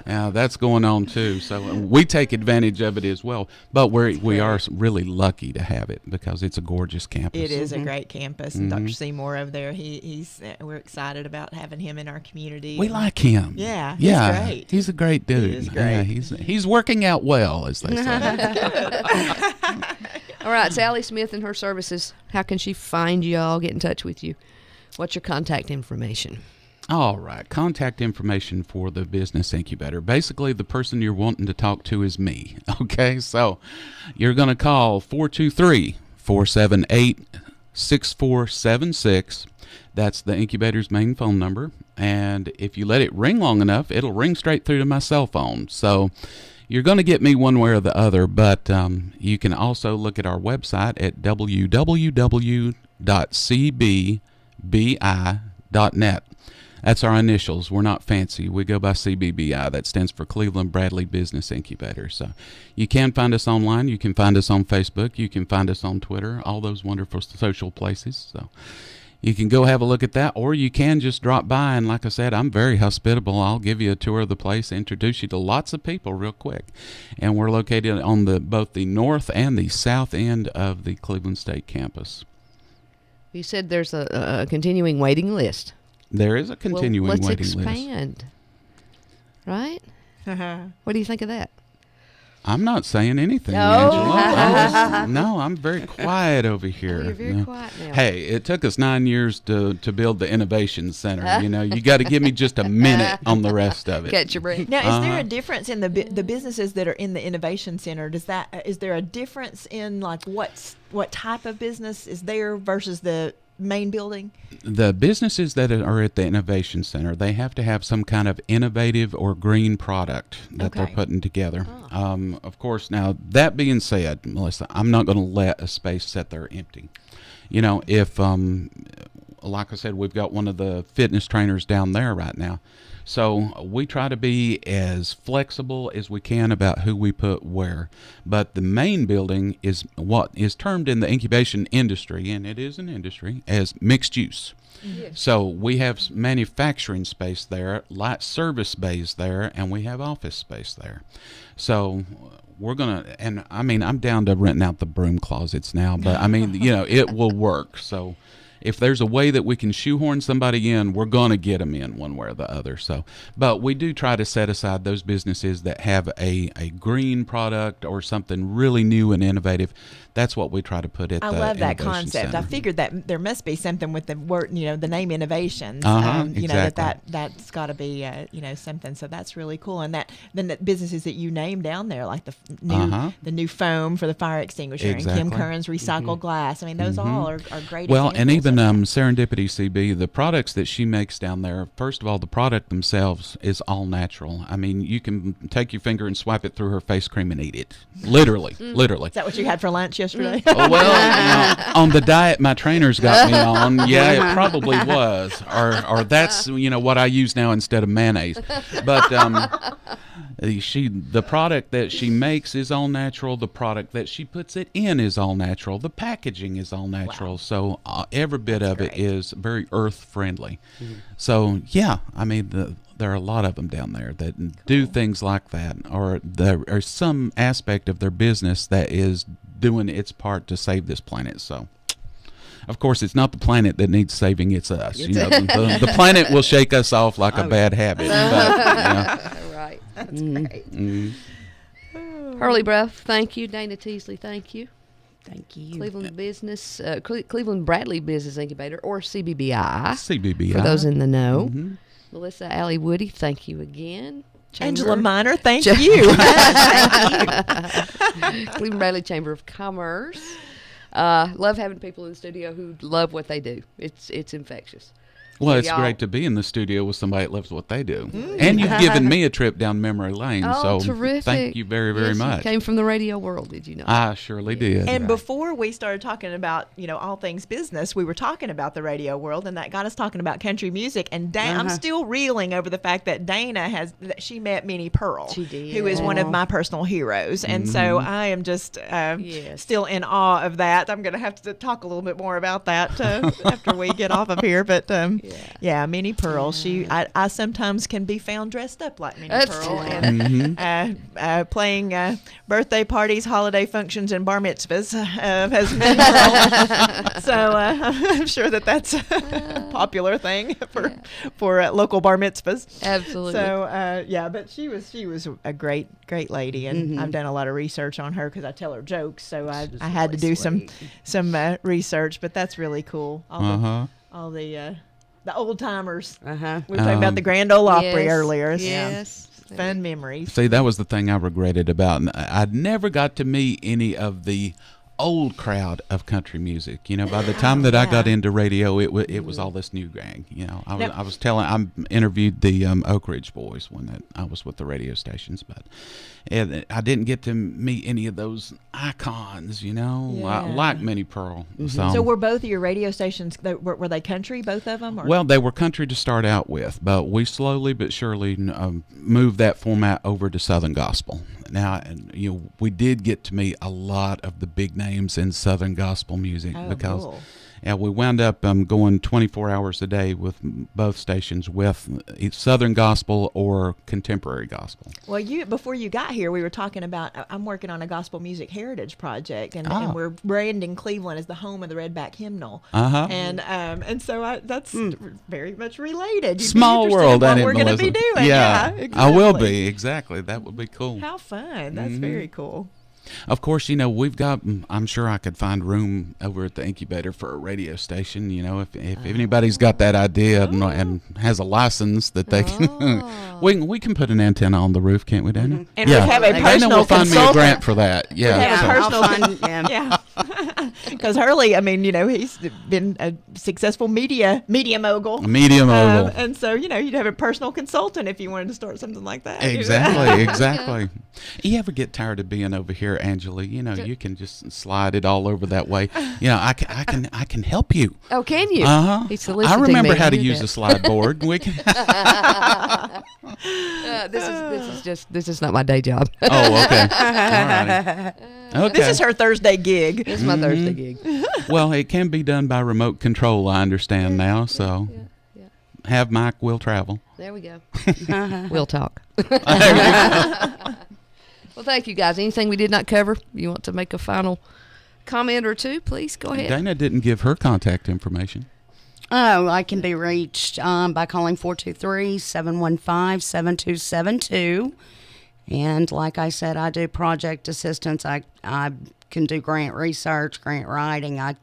yeah, that's going on too. So we take advantage of it as well. But we are really lucky to have it because it's a gorgeous campus. It is a great campus. And Dr. Seymour over there, we're excited about having him in our community. We like him. Yeah, he's great. He's a great dude. He is great. Yeah, he's working out well, as they say. All right, Sally Smith and her services. How can she find y'all, get in touch with you? What's your contact information? All right, contact information for the business incubator. Basically, the person you're wanting to talk to is me. Okay, so you're going to call 423-478-6476. That's the incubator's main phone number. And if you let it ring long enough, it'll ring straight through to my cell phone. So you're going to get me one way or the other, but you can also look at our website at www.cbbi.net. That's our initials. We're not fancy. We go by CBBI. That stands for Cleveland Bradley Business Incubator. So you can find us online. You can find us on Facebook. You can find us on Twitter, all those wonderful social places. So you can go have a look at that, or you can just drop by. And like I said, I'm very hospitable. I'll give you a tour of the place, introduce you to lots of people real quick. And we're located on both the north and the south end of the Cleveland State campus. You said there's a continuing waiting list. There is a continuing waiting list. Let's expand. Right? What do you think of that? I'm not saying anything, No. Angela. No, I'm very quiet over here. Oh, you're very quiet now. Hey, it took us 9 years to build the Innovation Center. You got to give me just a minute on the rest of it. Catch your breath. Now, is there a difference in the businesses that are in the Innovation Center? Is there a difference in like what type of business is there versus the main building? The businesses that are at the Innovation Center, they have to have some kind of innovative or green product that they're putting together. Of course, now that being said, Melissa, I'm not going to let a space sit there empty. If like I said, we've got one of the fitness trainers down there right now. So we try to be as flexible as we can about who we put where. But the main building is what is termed in the incubation industry, and it is an industry, as mixed use. Yes. So we have manufacturing space there, light service bays there, and we have office space there. So we're going to, and I mean, I'm down to renting out the broom closets now, but I mean, it will work. So if there's a way that we can shoehorn somebody in, we're going to get them in one way or the other. So, but we do try to set aside those businesses that have a green product or something really new and innovative. That's what we try to put at the Innovation Center. I love that concept. Center. I figured that there must be something with the word, the name innovations. Exactly. That's got to be, something. So that's really cool. And then the businesses that you named down there, like the new foam for the fire extinguisher and Kim Curran's recycled glass. I mean, those all are great. Well, and even Serendipity CB, the products that she makes down there, first of all, the product themselves is all natural. I mean, you can take your finger and swipe it through her face cream and eat it. Literally. Is that what you had for lunch yesterday? Well, on the diet my trainers got me on, it probably was. Or that's, what I use now instead of mayonnaise. But the product that she makes is all natural. The product that she puts it in is all natural. The packaging is all natural. Wow. So every bit of it is very earth friendly. So I mean there are a lot of them down there that do things like that, or there are some aspect of their business that is doing its part to save this planet. So of course, it's not the planet that needs saving, it's us. The planet will shake us off like a bad habit. But, Right. That's great. Hurley Bruff, thank you. Dana Teasley, thank you. Thank you. Cleveland Bradley Business Incubator, or CBBI. CBBI. For those in the know. Mm-hmm. Melissa Allie Woody, thank you again. Angela Miner, thank you. Cleveland Bradley Chamber of Commerce. Love having people in the studio who love what they do. It's infectious. Well, So it's y'all- great to be in the studio with somebody that loves what they do. And you've given me a trip down memory lane, Oh, so terrific. thank you very, very Yes, you much. came from the radio world, did you know? I surely did. And before we started talking about, all things business, we were talking about the radio world, and that got us talking about country music. And I'm still reeling over the fact that Dana she met Minnie Pearl, She did. who is one of my personal heroes. And so I am just still in awe of that. I'm going to have to talk a little bit more about that after we get off of here. But Minnie Pearl, I sometimes can be found dressed up like Minnie That's Pearl true. and playing birthday parties, holiday functions, and bar mitzvahs as Minnie Pearl. So I'm sure that's a popular thing for local bar mitzvahs. Absolutely. So but she was a great lady, and I've done a lot of research on her because I tell her jokes. So I had to do some research, but that's really cool. All the old timers. We were talking about the Grand Ole Opry Yes, earlier. yes. Fun memories. See, that was the thing I regretted about. I'd never got to meet any of the old crowd of country music. By the time that I got into radio, it was all this new gang. I interviewed the Oak Ridge Boys when I was with the radio stations, but I didn't get to meet any of those icons. Like Minnie Pearl. So were both of your radio stations, were they country, both of them? Or? Well, they were country to start out with, but we slowly but surely moved that format over to Southern Gospel. Now, we did get to meet a lot of the big names in Southern Gospel music because cool. we wound up going 24 hours a day with both stations with Southern Gospel or contemporary gospel. Well, before you got here, we were talking about I'm working on a gospel music heritage project, and we're branding Cleveland as the home of the Redback hymnal. And so that's very much related. You'd Small be interested world, in what ain't it, we're going to be Melissa? doing. Yeah, exactly. I will be. Exactly. That would be cool. How fun. That's very cool. Of course, we've got, I'm sure I could find room over at the incubator for a radio station. If anybody's got that idea and has a license that they can, we can put an antenna on the roof, can't we, Dana? And we have a Dana personal will find me a consultant. grant for that. Yeah. have a so- personal I'll find, Yeah, because Hurley, he's been a successful media mogul. A media mogul. And so, you'd have a personal consultant if you wanted to start something like that. Exactly. You ever get tired of being over here, Angela? You can just slide it all over that way. I can help you. Oh, can you? He's I soliciting remember me how to do use that. a slide board. We can. This is not my day job. Oh, okay. All right. Okay. This is her Thursday gig. It's my Thursday gig. Well, it can be done by remote control, I understand now. So have Mike, we'll travel. There we go. We'll talk. Well, thank you, guys. Anything we did not cover? You want to make a final comment or two? Please go ahead. Dana didn't give her contact information. Oh, I can be reached by calling 423-715-7272. And like I said, I do project assistance. I can do grant research, grant writing. I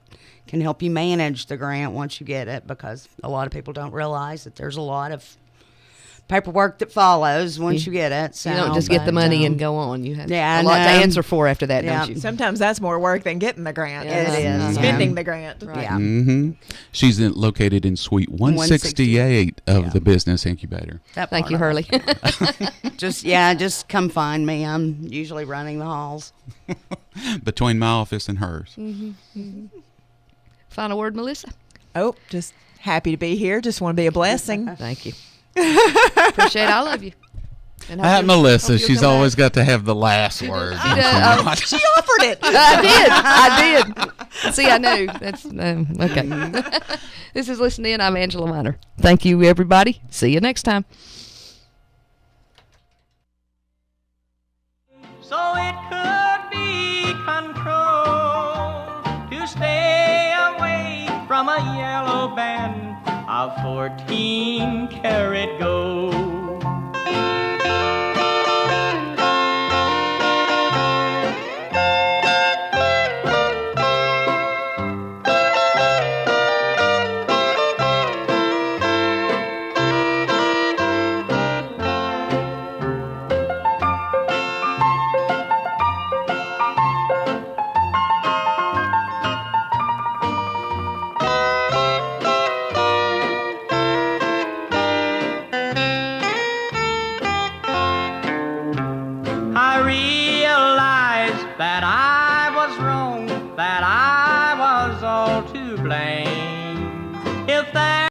can help you manage the grant once you get it, because a lot of people don't realize that there's a lot of paperwork that follows once you get it. So, You don't just get the money and go on. You have Yeah, a lot to I know. answer for after that, Yeah. don't you? Sometimes that's more work than getting the grant. Yeah, it is. Spending the grant. Right. Yeah. Mm-hmm. She's located in Suite 168 of the Business Incubator. That Thank part you, of Hurley. it. Just come find me. I'm usually running the halls. Between my office and hers. Final word, Melissa? Oh, just happy to be here. Just want to be a blessing. Thank you. Appreciate all of you. And hope Melissa, hope you'll she's come back. always got to have the last word. She does. She offered it. I did. See, I knew. That's okay. This is Listen In. I'm Angela Miner. Thank you, everybody. See you next time. So it could be control to stay away from a yellow band of 14-karat gold. I realized that I was wrong, that I